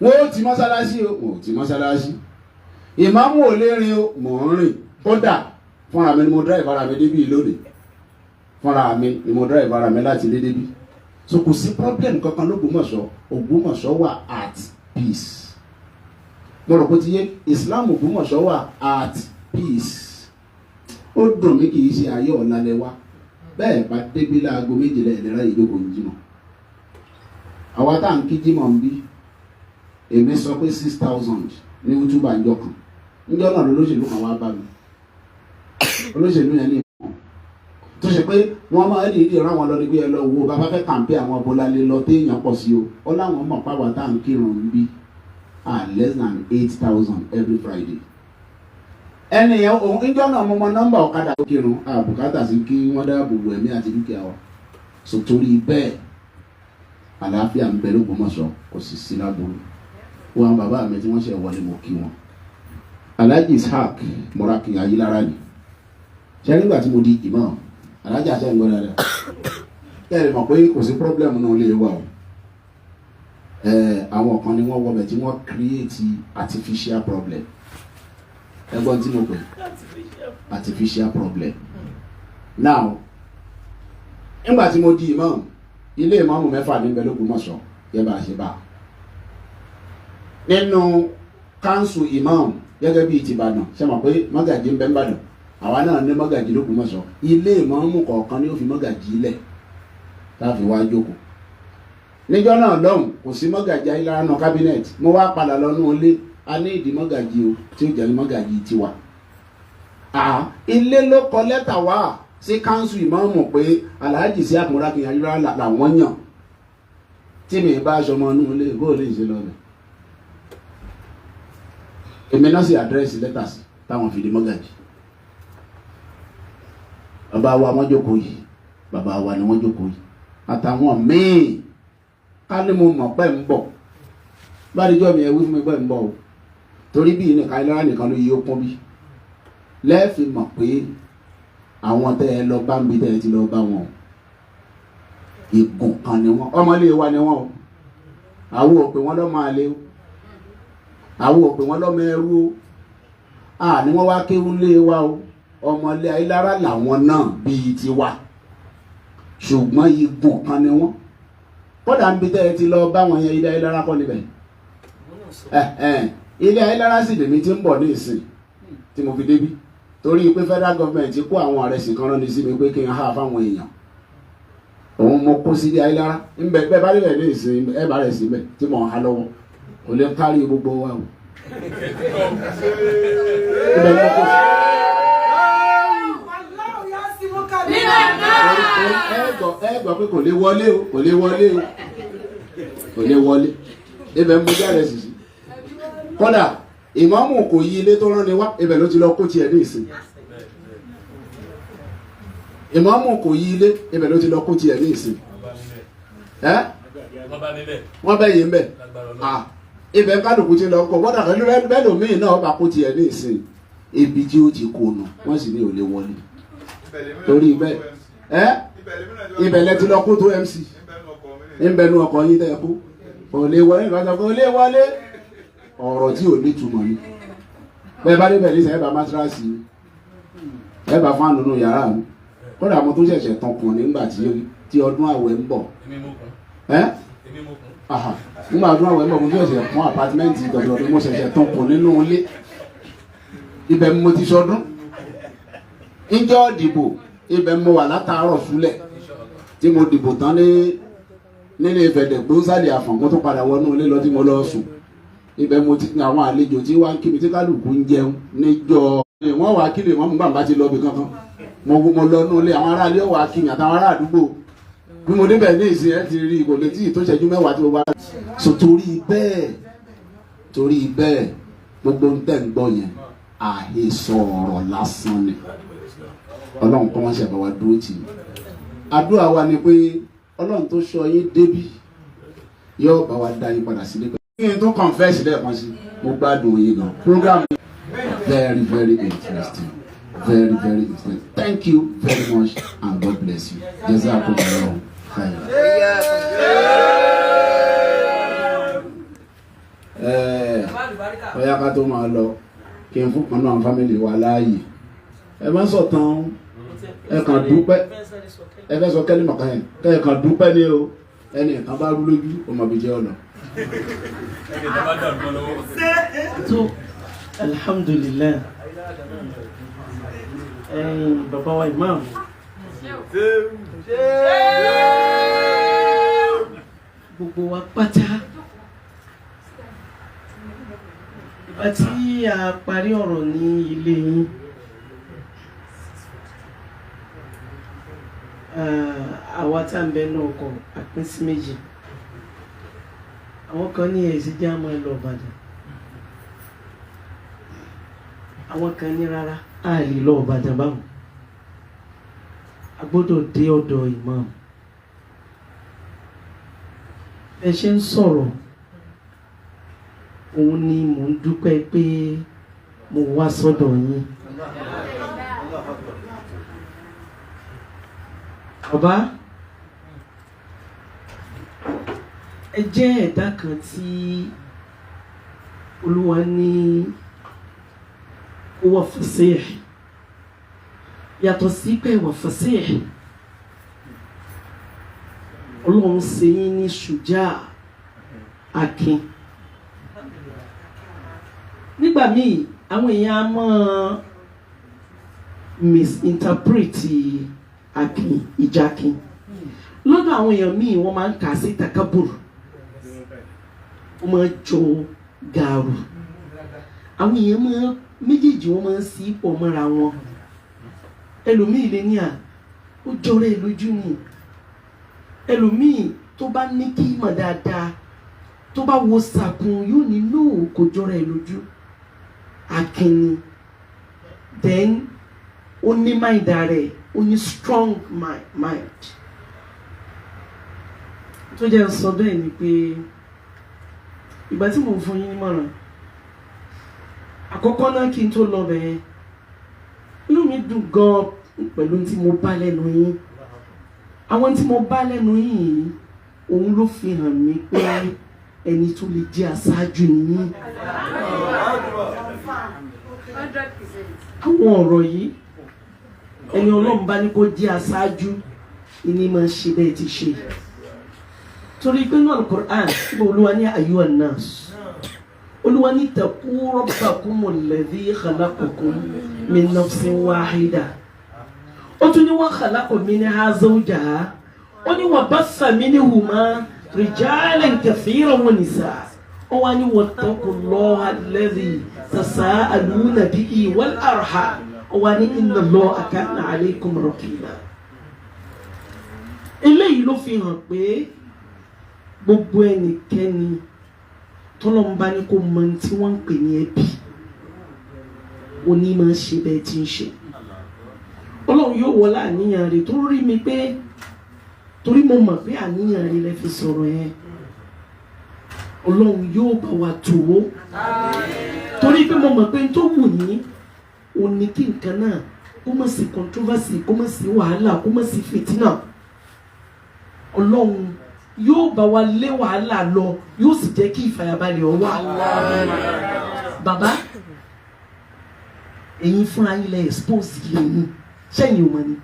Wọn ó ti mọ́sálásí wọn ò ti mọ́sálásí. Ìmáàmù ò lè rìn o, mò ń rìn. Kódà fúnra mi ni mo drive ara mi débí lónìí, fúnra mi ni mo drive ara mi láti lé débí. So kò sí problem kankan l'Ògbómọ̀ṣọ́. Ògbómọ̀ṣọ́ wà at peace. Mo rò pé ti yé Islam Ògbómọ̀ṣọ́ wà at peace. Ó dùn mí kì í ṣe ayé ọ̀làlẹ̀ wa. Bẹ́ẹ̀ bá débi láago méjìlá ìlera ìjókòó jímọ̀. Àwa tá à ń kí jímọ̀ ń bí, èmi sọ pé 6,000 ní útúbà ńjọ́ kan. Ńjọ́ náà lolóṣèlú kan wá bá mi. Olóṣèlú yẹn ní ìmọ̀ tó ṣe pé wọ́n máa ń dìídì rán wọn lọ ní pé ẹ lọ wo bàbá fẹ́ kàǹpé àwọn Bọ́lálé lọ téèyàn pọ̀ sí o. Ó láwọn mọ̀ pàwọ́ tá à ń kírun ń bí less than 8,000 every Friday. Ẹnìyàn òun ìjọ náà mo mọ nọ́mbà ọ̀kadà tó kírun àbùkátà sí kí wọ́n dáàbò bo ẹ̀mí àti dúkìá wa. So torí bẹ́ẹ̀ àlàáfíà ń bẹ l'Ògbómọ̀ṣọ́, kò sì sí láburú. Wọn bàbá mi tí wọ́n ṣe wọlé mo kí wọn. Alhaji Ishaq Moraki Ayilara ni. Ṣé nígbà tí mo di imam, Alhaja ṣe ń gbọ́ dáadáa. Ẹ mọ̀ pé kò sí problem náà lè wà o. Àwọn kan ni wọ́n wọbẹ̀ tí wọ́n create artificial problem. Ẹgbọ́n tí mo pè artificial problem. Now nígbà tí mo di imam, ilé ìmáàmù 6 ní l'Ògbómọ̀ṣọ́ yẹ bá ṣe bá. Nínú council imam gẹ́gẹ́ bí ti Ìbàdàn, ṣe mọ̀ pé mọ́gàjí ń bẹ Ìbàdàn, àwa náà ní mọ́gàjí l'Ògbómọ̀ṣọ́. Ilé ìmáàmù kọ̀ọ̀kan ni ó fi mọ́gàjí lẹ̀ láti wá jókòó. Níjọ́ náà lọ́hùn kò sí mọ́gàjí Ayilara náà cabinet. Mo wá padà lọ nú ilé, a ní ìdí mọ́gàjí o tí ó jẹ́ mọ́gàjí tiwa. Ilé ló kọ lẹ́tà wá ṣé council ìmáàmù pé Alhaji sí àkùnrà kìí ayélujára làwọn yàn tí mi bá aṣọ ọmọ inú ilé bó lè ṣe lọ́nà èmi náà sì àdírẹ́sì lẹ́tà sí táwọn fìdí mọ́gàjì bàbá wa wọ́n jókòó yìí bàbá wa ni wọ́n jókòó yìí àtàwọn míì ká ní mo mọ̀ pẹ́ ń bọ̀ bádìjọ́ mi ẹwí fún mi pẹ́ ń bọ̀ o torí bí nìkan ayélujára nìkan ló yí ó pọ́n bí lẹ́ẹ̀fì mọ̀ pé àwọn tẹ́ ẹ lọ bá ń bí tẹ́ ẹ ti lọ bá wọn ìgùn kan ni wọ́n ọmọlé wa ni wọ́n o àwọn òpè wọn lọ́mọ àlè o àwọn òpè wọn lọ́mọ ẹrú o ni wọ́n wá kéwú lé wa o ọmọlé ayélujára làwọn náà bíi tiwa ṣùgbọ́n ìgùn kan ni wọ́n kódà ń bí tẹ́ ẹ ti lọ bá wọn yẹn ilé ayélujára kọ́ níbẹ̀ ilé ayélujára sì lèmi ti ń bọ̀ ní ìsìn tí mo fi débí torí pé federal government kó àwọn àrẹsì kan rán ní sí mi pé kí n há fáwọn èèyàn òun mo kó sí ilé ayélujára ń bẹ bẹ́ẹ̀ bá rí bẹ́ẹ̀ ní ìsìn ẹ bá rẹ̀ sí bẹ́ẹ̀ tí mo há lọ́wọ́ kò lè kárí gbogbo wa o. ẹ gbọ́ pé kò lè wọlé o kò lè wọlé o kò lè wọlé ibẹ̀ ń bójú àrẹsì sí kódà ìmáàmù kò yí ilé tó rán ni wá ibẹ̀ ló ti lọ kó tiẹ̀ ní ìsìn ìmáàmù kò yí ilé ibẹ̀ ló ti lọ kó tiẹ̀ ní ìsìn wọ́n bẹ́ yìí ń bẹ̀ ibẹ̀ kálukú ti lọ kọ́ wọ́dà bẹ́ẹ̀ lómìn náà bá kó tiẹ̀ ní ìsìn ibi tí ó ti kó nù wọ́n sì ní ò lè wọlé torí bẹ́ẹ̀ ibẹ̀ lẹ ti lọ kó tó MC ń bẹ nu ọkọ̀ yín tẹ́ kó kò lè wọlé ìbátan kò lè wọlé ọ̀rọ̀ tí ò ní túmọ̀ ní bẹ́ẹ̀ bá débẹ̀ ní sẹ́yìn bá mátíráàsì ẹ bá fáànù nínú yàrá mi kódà mo tó ṣẹ̀ṣẹ̀ tán kùn nígbà tí ọdún àwẹ̀ ń bọ̀ nígbà ọdún àwẹ̀ ń bọ̀ mo tó ṣẹ̀ṣẹ̀ fún àpátímẹ́ǹtì ìdọ̀dọ̀ mo ṣẹ̀ṣẹ̀ tán kùn nínú ilé ibẹ̀ mo ti ṣọdún ìjọ dìbò ibẹ̀ mo wà látàárọ̀ fúlẹ̀ tí mo dìbò tán nílé ìfẹ̀dẹ̀ gbósàlẹ̀ àfọ̀n mo tó padà wọnú ilé lọ tí mo lọ sùn ibẹ̀ mo ti àwọn àlejò tí wá ń kí mi tí kálukú ń jẹun níjọ́ wọ́n wá kí lè wọ́n mú gbàǹbá ti lọ bí kankan mo lọ nú ilé àwọn aráalé wà kí mi àtàwọn ará àdúgbò bí mo débẹ̀ ní ìsìn ẹ ti rí kò lè tí tó ṣẹ́jú mẹ́wàá tí mo bá. so torí bẹ́ẹ̀ gbogbo ń tẹ̀ ń gbọ́ yẹn àhesọ ọ̀rọ̀ lásán ni ọlọ́run kọ́ wọ́n ṣe bá wa dúró tì í àdúrà wa ni pé ọlọ́run tó sọ yín débí yóò bá wa dá yín padà sílé pẹ̀lú. kí n tó confess lẹ́ẹ̀kan sí mo gbádùn yín gan program very very interesting very very interesting thank you very much and God bless you jazakumullahu khairan. ọ̀yá ká tó máa lọ kí n fún kan náà fámìlì wa láàyè ẹ má sọ tán ẹ kàn dúpẹ́ ẹ fẹ́ sọ kẹ́lí mọ̀ká yẹn kẹ́ ẹ kàn dúpẹ́ ní o ẹni kan bá rú lójú ọmọ bíi jẹ́ ọ̀nà. tó alhamdulillah bàbá wa imam gbogbo wa pátá ìgbà tí a parí ọ̀rọ̀ ní ilé yín àwa tá ń bẹ ní ọkọ̀ àpín sí méjì àwọn kan ní èsì jẹ́ àmọ́ ẹ lọ Ìbàdàn àwọn kan ní rárá a lè lọ Ìbàdàn báwọn a gbọ́dọ̀ dé ọ̀dọ̀ imam ẹ ṣe ń sọ̀rọ̀ òun ni mò ń dúpẹ́ pé mo wá sọ́dọ̀ yín bàbá ẹ jẹ́ ẹ̀dá kan tí Olúwa ní ó wà fasih yàtọ̀ sí pé wà fasih Ọlọ́run ṣe yín ní ṣùjá akin nígbà míì àwọn èèyàn á máa misinterpret akin ìjákin lọ́dọ̀ àwọn èèyàn míì wọ́n máa ń kà sí takabur wọ́n máa jọ gàrú àwọn èèyàn máa méjèèjì wọ́n máa ń sí pọ̀ mọ́ra wọn ẹlòmíì lè ní ó jọra ẹ̀ lójú ni ẹlòmíì tó bá ní kí mọ̀ dáadáa tó bá wo sàkún yóò ní no kò jọra ẹ̀ lójú akínni then ó ní mind rẹ̀ ó ní strong mind tó jẹ́ sọ bẹ́ẹ̀ ni pé ìgbà tí mo fún yín nímọ̀ràn àkọ́kọ́ náà kí n tó lọ bẹ̀yẹn inú mi dùn gan pẹ̀lú tí mo bá lẹ́nu yín àwọn tí mo bá lẹ́nu yín òun ló fi hàn mí pé ẹni tó lè jẹ́ aṣáájú nìyí àwọn ọ̀rọ̀ yìí ẹni Ọlọ́run bá ní kó jẹ́ aṣáájú ìní máa ṣe bẹ́ẹ̀ ti ṣe torí pé náà Al-Qur'an Olúwa ní ayyuhan nas Olúwa ní taqu rabbakumul ladhi khalaqakum min nafsin wahida ó tún ní wa khalaqa minha zawjaha ó ní wa bassa minhuma rijalan kathiran wa nisaa ó wá ní wattaqullaha alladhi tasaaluna bihi wal arham ó wá ní inna Allaha kana alaykum raqiba eléyìí ló fi hàn pé gbogbo ẹnikẹ́ni tọ́lọ́mbá ní kó mọ tí wọ́n ń pè ní ẹbí oní máa ṣe bẹ́ẹ̀ tí ń ṣe Ọlọ́run yóò wọlé àníyàn rẹ̀ tó rí mi pé torí mo mọ̀ pé àníyàn rẹ̀ lẹ fi sọ̀rọ̀ yẹn Ọlọ́run yóò bá wa tò ó torí pé mo mọ̀ pé tó wù ní òní kí nǹkan náà kó má sí controversy kó má sí wàhálà kó má sí fìtínà Ọlọ́run yóò bá wa lé wàhálà lọ yóò sì jẹ́ kí ìfàyàbalẹ̀ ọ wà. Bàbá ẹ̀yin fúnra yín lẹ expose ilé yín sẹ́yìn ò mọ̀ ni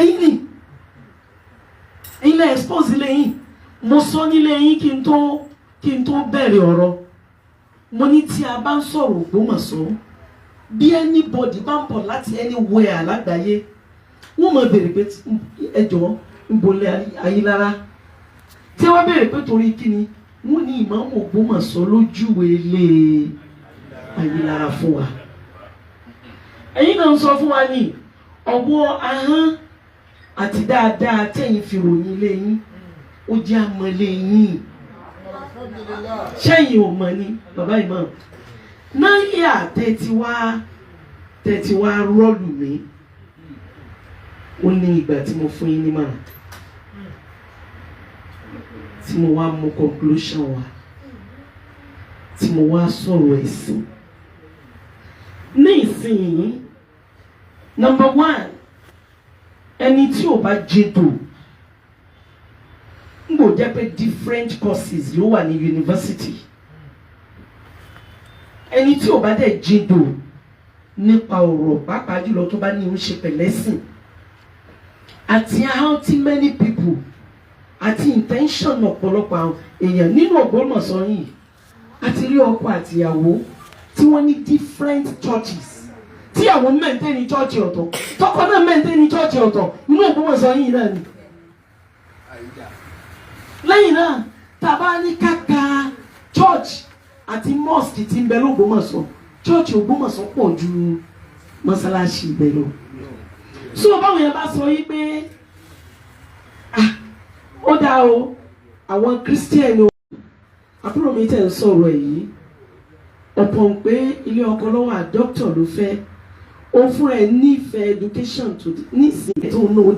ẹ̀yin lẹ expose ilé yín mo sọ nílé yín kí n tó bẹ̀rẹ̀ ọ̀rọ̀ mo ní tí a bá ń sọ̀rọ̀ Ògbómọ̀ṣọ́ bí anybody bá ń bọ̀ láti anywhere lágbàáyé wọ́n mọ̀ bèrè pé ẹjọ́ nbolẹ̀ Ayílára tí wọ́n bèèrè pé torí kíni wọ́n ní Imam Ogbomosho lójúwe ilé Ayílára fún wa ẹ̀yin náà ń sọ fún wa ní ọwọ́ ahọ́n àti dáadáa tẹ̀yìn fi ròyìn ilé yín ó jẹ́ àmọ́lé yín ṣẹ́yìn ò mọ̀ ní bàbá Imam náà yà tẹ́tí wá rọ́ọ̀lù mi ó ní ìgbà tí mo fún yín ní màá tí mo wá mú conclusion wa tí mo wá sọ̀rọ̀ ẹ̀sìn ní ìsìn number one ẹni tí ò bá jẹ́dò ń gbò jẹ́ pé different courses ló wà ní university ẹni tí ò bá dẹ̀ jẹ́dò nípa ọ̀rọ̀ pàápàá jùlọ tó bá ní ń ṣe pẹ̀lẹ́sìn àti how tí many people àti intention ọ̀pọ̀lọpọ̀ àwọn èèyàn nínú Ògbómọ̀ṣọ́ yìí àti rí ọkọ àtìyàwó tí wọ́n ní different churches tí àwọn maintain church ọ̀tọ̀ tọkọ náà maintain church ọ̀tọ̀ nínú Ògbómọ̀ṣọ́ yìí náà ni. lẹ́yìn náà tàbá ní kàkà church àti mosque tí ń bẹ l'Ògbómọ̀ṣọ́ church Ògbómọ̀ṣọ́ pọ̀ ju mọ́sálásí ibẹ̀ lọ. so báwọn yẹn bá sọ yìí pé ó dá o àwọn Christian o àbúrò mi tẹ̀ ń sọ̀rọ̀ èyí ọ̀pọ̀ pé ilé ọkọ lọ́wọ́ àdọ́kítọ̀ ló fẹ́ ó fún ẹ nífẹ̀ẹ́ education tó nísìnyí tó náà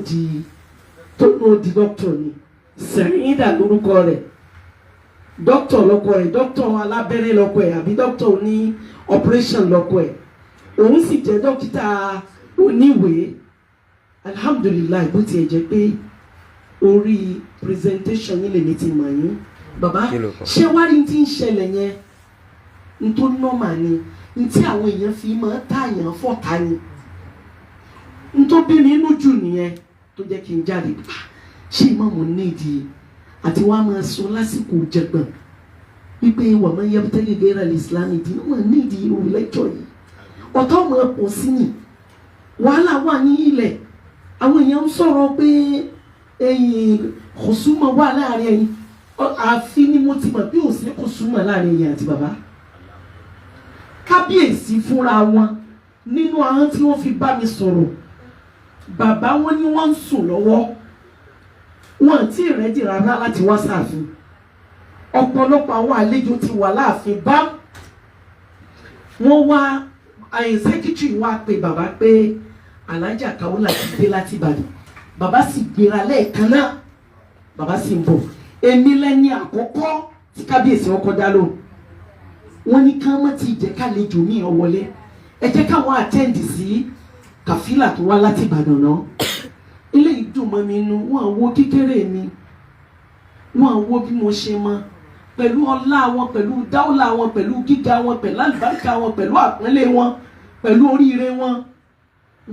di doctor ni Sẹ̀ríndà lórúkọ rẹ̀ doctor lọ́kọ ẹ̀ doctor alábẹ́rẹ́ lọ́kọ ẹ̀ àbí doctor ní operation lọ́kọ ẹ̀ òun sì jẹ́ dókítà oníwèé alhamdulilayi bó tiẹ̀ jẹ́ pé orí presentation yín lèmi ti mọ̀ yín bàbá ṣé wá rí tí ń ṣẹlẹ̀ yẹn n tó nọ́mà ni n tí àwọn èèyàn fi máa tààyàn fọ́ta ni n tó bí mi inú jù nìyẹn tó jẹ́ kí n jáde ṣé ìmọ̀mù nídìí àti wàá máa sọ lásìkò jẹgbọ̀n wípé wà máa yẹ tẹ́lẹ̀ gẹ́rẹ́ Islam ìdí wọn nídìí irú lẹ́jọ́ yìí ọ̀tọ́ ọmọ ẹ̀pọ̀ sí ni wàhálà wà ní ilẹ̀ àwọn èèyàn ń sọ̀rọ̀ pé kòsúmọ̀ wà láàrin ẹ̀yin àfi ni mo ti mọ̀ bí ò sí kòsúmọ̀ láàrin ẹ̀yin àti bàbá kábíyèsí fúnra wọn nínú àwọn tí wọ́n fi bá mi sọ̀rọ̀ bàbá wọn ní wọ́n ń sùn lọ́wọ́ wọn tí ìrẹ́dì rárá láti wá sáàfin ọ̀pọ̀lọpọ̀ àwọn àlejò ti wà láàfin bá wọ́n wá sẹ́kítírì wá pé bàbá pé Alhaja Kaola ti dé láti Ìbàdàn bàbá sì gbéra lẹ́ẹ̀kan náà bàbá sì ń bọ̀ èmi lẹ́ni àkọ́kọ́ tí kábíyèsí ọkọ̀ dá lóhùn wọ́n ní ká má ti jẹ́ kálejò mi ò wọlé ẹ jẹ́ káwọn àtẹ́ǹdì sí kàfílà tó wá láti Ìbàdàn náà ilé ìdùnmọ́ mi nu wọ́n wo kékeré mi wọ́n wo bí mo ṣe mọ́ pẹ̀lú ọlá wọn pẹ̀lú dáúlà wọn pẹ̀lú gíga wọn pẹ̀lú àlùbáríkà wọn pẹ̀lú àpọ́nlé wọn pẹ̀lú oríire wọn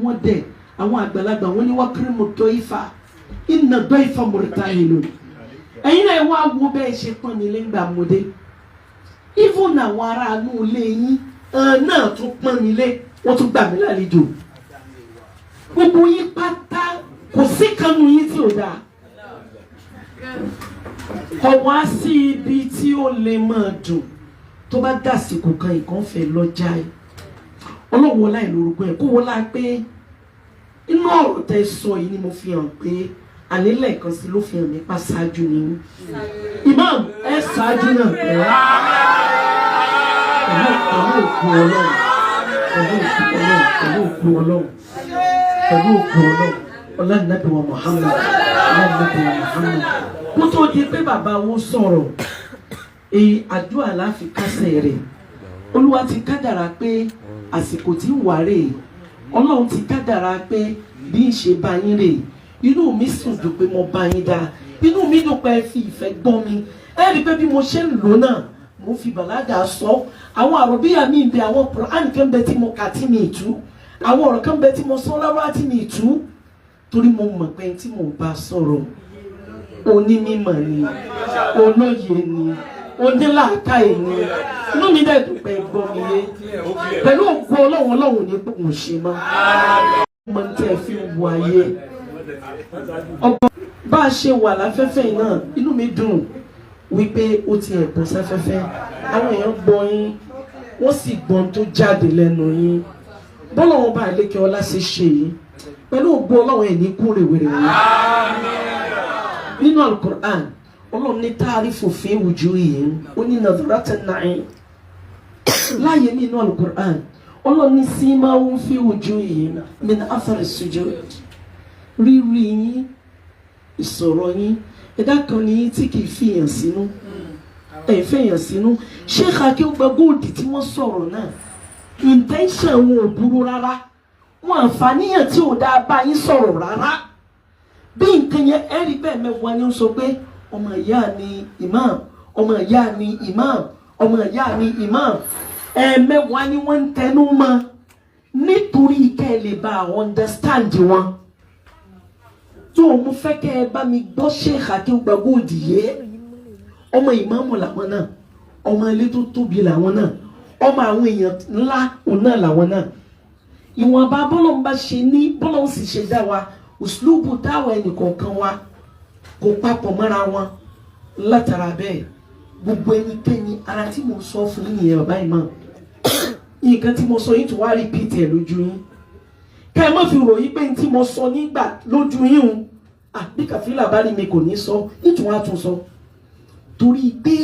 wọ́n dẹ̀ àwọn àgbàlagbà wọn ní wọ́n kiri mo tó ifá iná dọ́ ifá mọ̀rẹ́ta ìlú ẹ̀yin náà wá wo bẹ́ẹ̀ ṣe pọ́n mi lẹ́gbàá mo dé even àwọn ará inú ilé yín náà tún pọ́n mi lé wọ́n tún gbà mí lálejò gbogbo yín pátá kò sí kanú yín tí ò dáa kọ̀ wá sí ibi tí ó lè máa dùn tó bá dàsìkò kan ìkànfẹ́ lọ́jà ẹ̀ ọlọ́wọ́ láì lórúkọ ẹ̀ kó wọ́n lá pé inú ọ̀rọ̀ tẹ́ sọ yìí ni mo fi hàn pé ànílẹ̀ kan sí ló fi hàn nípa ṣáájú ni imam ẹ ṣáájú náà pẹ̀lú òkú ọlọ́run pẹ̀lú òkú ọlọ́run ọlọ́nàbí wa Muhammad kó tó di pé bàbá wo sọ̀rọ̀ àdúrà láfi kásẹ̀ rẹ̀ olúwa ti kádàrá pé àsìkò tí ń wà rè ọlọ́run ti kádàrá pé bí ń ṣe bá yín rè inú mi sùn dùn pé mo bá yín dáa inú mi dùn pé ẹ fi ìfẹ́ gbọ́ mi ẹ rí pé bí mo ṣe ń lò náà mo fi bàlágà sọ àwọn àròbíyà mi bẹ àwọn Quran kan bẹ tí mo kà tí mi tú àwọn ọ̀rọ̀ kan bẹ tí mo sọ lára tí mi tú torí mo mọ̀ pé tí mo bá sọ̀rọ̀ onímọ̀ ni olóye ni onílàákàyè ni inú mi dẹ̀ dùn pé gbọ́ mi yé pẹ̀lú ògbó ọlọ́run ní pé mo ṣe mọ́ ọmọ tí ẹ fi wù ayé ọgbọ́n bá a ṣe wà láfẹ́fẹ́ náà inú mi dùn wípé ó ti ẹ̀bùn sáfẹ́fẹ́ àwọn èèyàn gbọ́ yín wọ́n sì gbọ́n tó jáde lẹ́nu yín bọ́lá wọn bá lékè ọlá ṣe ṣe yìí pẹ̀lú ògbó ọlọ́run ẹ̀ ní kú rèwerèwe nínú Al-Qur'an ọlọ́run ní ta'rifu fi wujuhihim ó ní nadratan na'im láàyè nínú Al-Qur'an ọlọ́run ní simahum fi wujuhihim min athari sujud rírí yín ìsọ̀rọ̀ yín ẹ̀dá kan ní tí kìí fìyàn sínú fìyàn sínú Sheikh Akeugba Gold tí wọ́n sọ̀rọ̀ náà intention wọn ò burú rárá wọn àǹfààníyàn tí ò dáa bá yín sọ̀rọ̀ rárá bí nǹkan yẹn ẹ̀rí bẹ́ẹ̀ mẹ́wàá ni ó sọ pé ọmọ ìyá ni imam ọmọ ìyá ni imam ọmọ ìyá ni imam ẹ̀ẹ̀mẹ́wàá ni wọ́n ń tẹnu mọ́ nítorí kẹ́ ẹ lè bá understand wọn tó mo fẹ́ kẹ́ ẹ bá mi gbọ́ Sheikh Akeugba Gold yé ọmọ ìmáàmù làwọn náà ọmọ ilé tó tóbi làwọn náà ọmọ àwọn èèyàn ńlá òun náà làwọn náà ìwọ̀nba bọ́lọ̀ ń bá ṣe ní bọ́lọ̀ ń sì ṣe dá wa òṣùlùbù dáwọ̀ ẹnìkọ̀ọ̀kan wa kò papọ̀ mọ́ra wọn látara bẹ́ẹ̀ gbogbo ẹnikẹ́ni ara tí mo sọ fún yín nìyẹn bàbá ìmọ̀ nǹkan tí mo sọ yín tó wá repeat ẹ̀ lójú yín ká ẹ má fi ròyìn pé tí mo sọ nígbà lójú yín o bí kàfílà bá rí mi kò ní sọ nítorí wàá tún sọ torí pé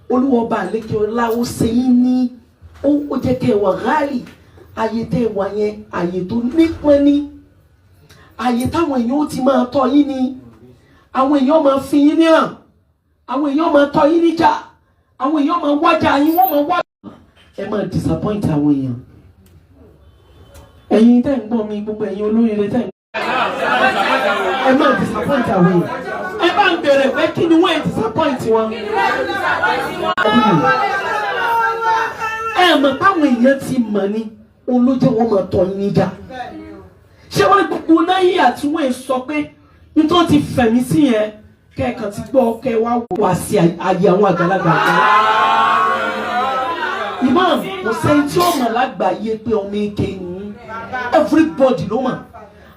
olúwọba àlékè ọlá ó ṣe yín ní ó jẹ́ kẹ́ ẹ wà gáàlì àyè tẹ́ ẹ wà yẹn àyè tó nípọn ní àyè táwọn èèyàn ó ti máa tọ́ yín ní àwọn èèyàn máa fi yín ní hàn àwọn èèyàn máa tọ́ yín níjà àwọn èèyàn máa wájà yín wọ́n máa wá ẹ máa disappoint àwọn èèyàn ẹ̀yin tẹ́ ń gbọ́ mi gbogbo ẹ̀yin olóríire tẹ́ ń ẹ máa disappoint àwọn èèyàn ẹ bá ń bẹ̀rẹ̀ pé kí ni wọ́n ẹ̀ disappoint wọn ẹ mọ̀ táwọn èèyàn ti mọ̀ ni òun ló jẹ́ wọ́n máa tọ́ yín níjà ṣé wọ́n gbogbo náà yí àtúwẹ̀ sọ pé nítorí ti fẹ̀mí sí yẹn kẹ́ẹ̀kan ti gbọ́ kẹ́ wá wá sí ayé àwọn àgbàlagbà kan. Imam kò sẹ́ni tí ó mọ̀ lágbàáyé pé ọmọ eke ní everybody ló mọ̀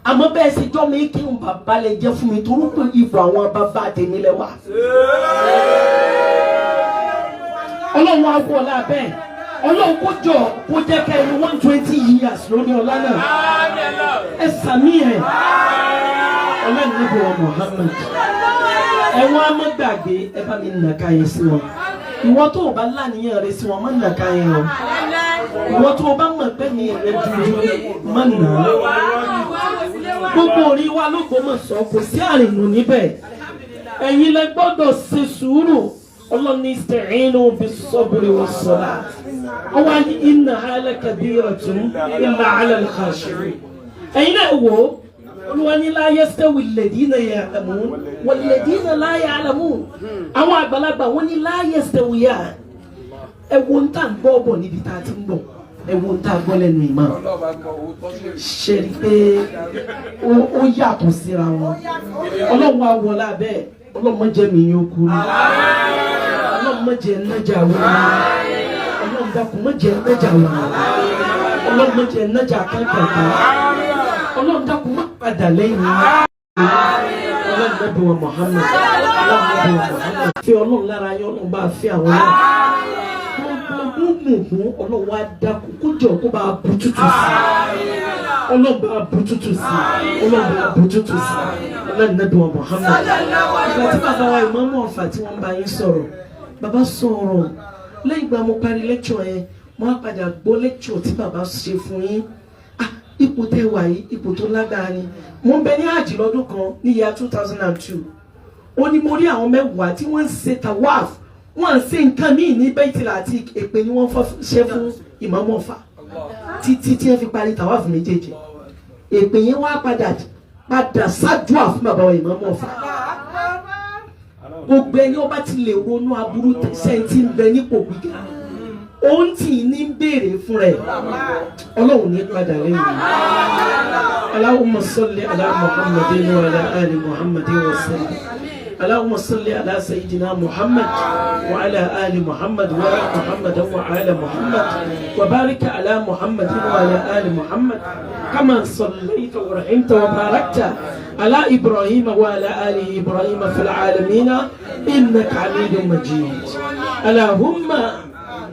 àmọ́ bẹ́ẹ̀ sì jọ́ ọmọ eke ń bàbá lẹ jẹ́ fún mi torí pé ipò àwọn bàbá àtẹ̀mí lẹ wà. Ọlọ́run á wọ ọlá bẹ́ẹ̀ Ọlọ́run kó jọ kó jẹ́ kẹ́ ẹni 120 years lóní ọlá náà. Esamiye. Ọlọ́run níbo wa Muhammad. Ẹ̀wọ̀n amọ̀gbàgbé ẹ bá mi nàka yẹn sí wọn. Ìwọ tó o bá láníyàn rẹ sí wọn má nàka yẹn o. Ìwọ tó o bá mọ̀ pé ní ẹ̀rẹ́ dúró má nà. Gbogbo orí wa l'Ógbómọ̀ṣọ́ kò sí àrìnù níbẹ̀. Ẹ̀yin lẹ gbọ́dọ̀ ṣe sùúrù. Ọlọ́run ista'inu bis-sabri was-salah. Ọwọ́ ní innaha lakabiratun illa 'ala al-khashi'in. Ẹ̀yin náà wò ó. Olúwa ní la yastawi alladhina ya'lamun walladhina la ya'lamun. Àwọn àgbàlagbà wọ́n ní la yastawiyan. Ẹ wo ń tà ń gbọ́ bọ̀ níbi tá a ti ń bọ̀. Ẹ wo ń tà gbọ́ lẹ́nu ìmọ̀. Ṣé rí pé ó yàtọ̀ síra wọn. Ọlọ́run wa wọlé abẹ́. Ọlọ́run má jẹ́ mi yín kú. Ọlọ́run má jẹ́ nájà wọ́n. Ọlọ́run dákun má jẹ́ nájà wọ́n. Ọlọ́run má jẹ́ nájà kankan. Ọlọ́run dákun má padà lẹ́yìn. Ọlọ́run bẹ́ẹ̀ bí wọn Muhammad. Ọlọ́run bẹ́ẹ̀ bí wọn Muhammad. Fi Ọlọ́run lára yọ Ọlọ́run bá fi àwọn náà. Gbogbo Ọlọ́run wá dákun kó jọ kó bá bùtútù sí. Ọlọ́run bá bùtútù sí. Ọlọ́run bá bùtútù sí. Ọlọ́run bẹ́ẹ̀ bí wọn Muhammad. Ìgbà tí bàbá wa Imam Ọ̀fà tí wọ́n bá yín sọ̀rọ̀, bàbá sọ̀rọ̀ lẹ́yìn ìgbà mo parí lẹ́kṣọ̀ yẹn, mo á padà gbọ́ lẹ́kṣọ̀ tí bàbá ṣe fún yín. Ipò tẹ́ wà yìí ipò tó lágbára ni. Mo ń bẹ ní hajj lọ́dún kan ní year 2002. Ó ní mo rí àwọn mẹ́wàá tí wọ́n ń ṣe tawaf, wọ́n ń ṣe nǹkan míì ní Baitul Atiq, èpè ni wọ́n ṣe fún Imam Ọ̀fà títí tí wọ́n fi parí tawaf méjèèjì. Èpè yẹn wá padà ṣáàdúà fún bàbá wa Imam Ọ̀fà. Gbogbo ẹni ó bá ti lè ronú aburú sẹ́ńtì ń bẹ nípò gbígbà. Ohun tí ní béèrè fún rẹ̀ Ọlọ́run ní padà lẹ́yìn. Allahumma salli ala Muhammadin wa ala ali Muhammadin wa sallim. Allahumma salli ala sayyidina Muhammad wa ala ali Muhammad wa ala Muhammad wa ala Muhammad wa barik ala Muhammadin wa ala ali Muhammad kama sallaita wa rahimta wa barakta ala Ibrahim wa ala ali Ibrahim fil alamin innaka Hamidum Majid. Allahumma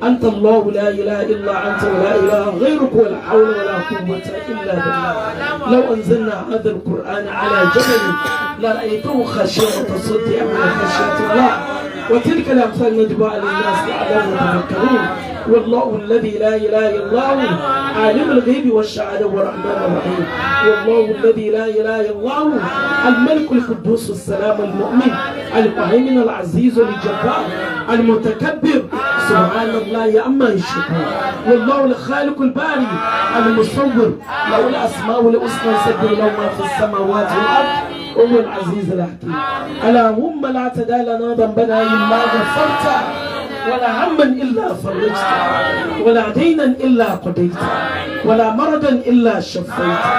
أنت الله لا إله إلا أنت ولا إله غيرك ولا حول ولا قوة إلا بالله. لو أنزلنا هذا القرآن على جبل لرأيته خاشعا متصدعا من خشية الله. وتلك الأمثال نضربها للناس لعلهم يتفكرون. والله الذي لا إله إلا هو عالم الغيب والشهادة والرحمن الرحيم. والله الذي لا إله إلا هو الملك القدوس السلام المؤمن المهيمن العزيز الجبار المتكبر سبحان الله عما يشركون. والله الخالق الباري المصور له الأسماء الحسنى يسبح له ما في السماوات والأرض وهو العزيز الحكيم. اللهم لا تدع لنا ذنبنا إلا غفرته ولا هما إلا فرجته ولا دينا إلا قضيته ولا مرضا إلا شفيته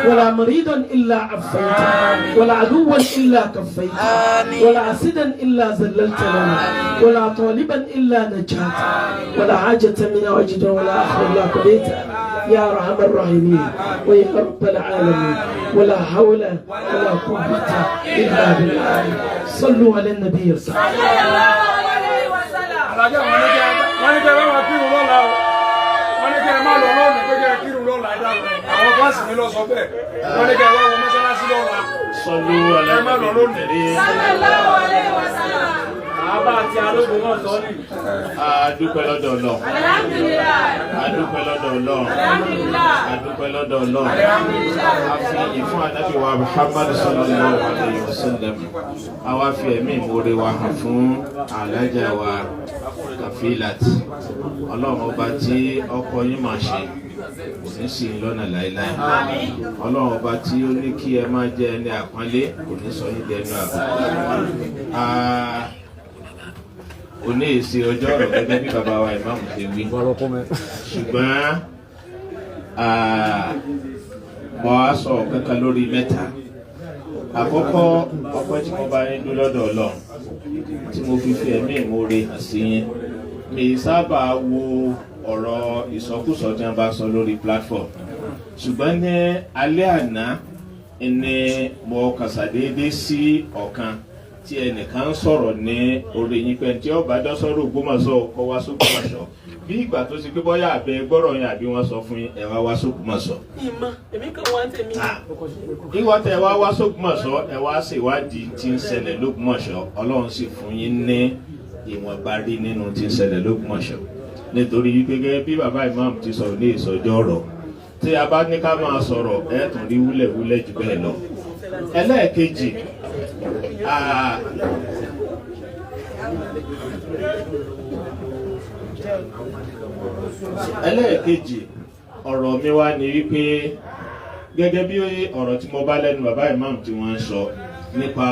ولا مريضا إلا عفيته ولا عدوا إلا كفيته ولا حسدا إلا ذللت لنا ولا طالبا إلا نجاته ولا حاجة من وجد ولا آخر إلا قضيته يا أرحم الراحمين ويا رب العالمين ولا حول ولا قوة إلا بالله. صلوا على النبي صلى الله عليه وسلم. Alaja wọ́n ní kẹ́ bá wọn kírun lọ́la o, wọ́n ní kẹ́ má lọ lọ́nà pé kẹ́ kírun lọ́la ẹ̀dá àwọn fásitì ní lọ sọ bẹ́ẹ̀, wọ́n ní kẹ́ wá wọ mọ́sálásí lọ́la. Sọlú ọ̀lẹ́ má lọ lónìí. Sallallahu alaihi wasallam. Àbá àti alógun náà sọ ní. Adúpẹ́ lọ́dọ̀ Ọlọ́run. Alhamdulillah. Adúpẹ́ lọ́dọ̀ Ọlọ́run. Alhamdulillah. Adúpẹ́ lọ́dọ̀ Ọlọ́run. Alhamdulillah. Àfi ìfún ànábì wa Muhammad sallallahu alaihi wasallam. Àwa fi ẹ̀mí ìmoore wa hàn fún Alhaja wa Kafilat. Ọlọ́run ọba tí ọkọ yín máa ṣe kò ní sí lọ́nà láéláé. Ọlọ́run ọba tí ó ní kí ẹ máa jẹ ẹni àpọ́nlé kò ní sọ yín dẹnu àbọ̀. Òní èsì ọjọ́ ọ̀rọ̀ gẹ́gẹ́ bí bàbá wa ìmáàmù ṣe wí. Ṣùgbọ́n mo á sọ kankan lórí mẹ́ta. Àkọ́kọ́ ọpẹ́ tí mo bá yín dún lọ́dọ̀ Ọlọ́run tí mo fi ẹ̀mí ìmoore hàn sí yín. Mi sábà wo ọ̀rọ̀ ìsọkúsọ tí wọ́n bá sọ lórí platform. Ṣùgbọ́n ní alẹ́ àná ni mo kàṣàdédé sí ọ̀kan tí ẹnìkan sọ̀rọ̀ ní orí yín pé tí ó bá dá sọ̀rọ̀ Ògbómọ̀ṣọ́ kó wá s'Ògbómọ̀ṣọ́ bí ìgbà tó ṣe pé bóyá àbẹ gbọ́rọ̀ yín àbí wọ́n sọ fún yín ẹ wá s'Ògbómọ̀ṣọ́. ìmọ̀ èmi kan wá tèmi. ìwọ tẹ wá s'Ògbómọ̀ṣọ́ ẹ wá ṣèwádìí tí ń ṣẹlẹ̀ l'Ògbómọ̀ṣọ́ Ọlọ́run sì fún yín ní ìwọ̀nba rí nínú tí ń ṣẹlẹ̀ l'Ògbómọ̀ṣọ́ nítorí gẹ́gẹ́ bí bàbá imam ti sọ̀rọ̀ ní ìsọjọ́ ọ̀rọ̀ tí a bá ní ká máa sọ̀rọ̀ ẹ tún rí wúlẹ̀wúlẹ̀ jù bẹ́ẹ̀ lọ. ẹlẹ́ẹ̀kejì ọ̀rọ̀ mi wá ní wípé gẹ́gẹ́ bí ọ̀rọ̀ tí mo bá lẹ́nu bàbá imam tí wọ́n ń sọ nípa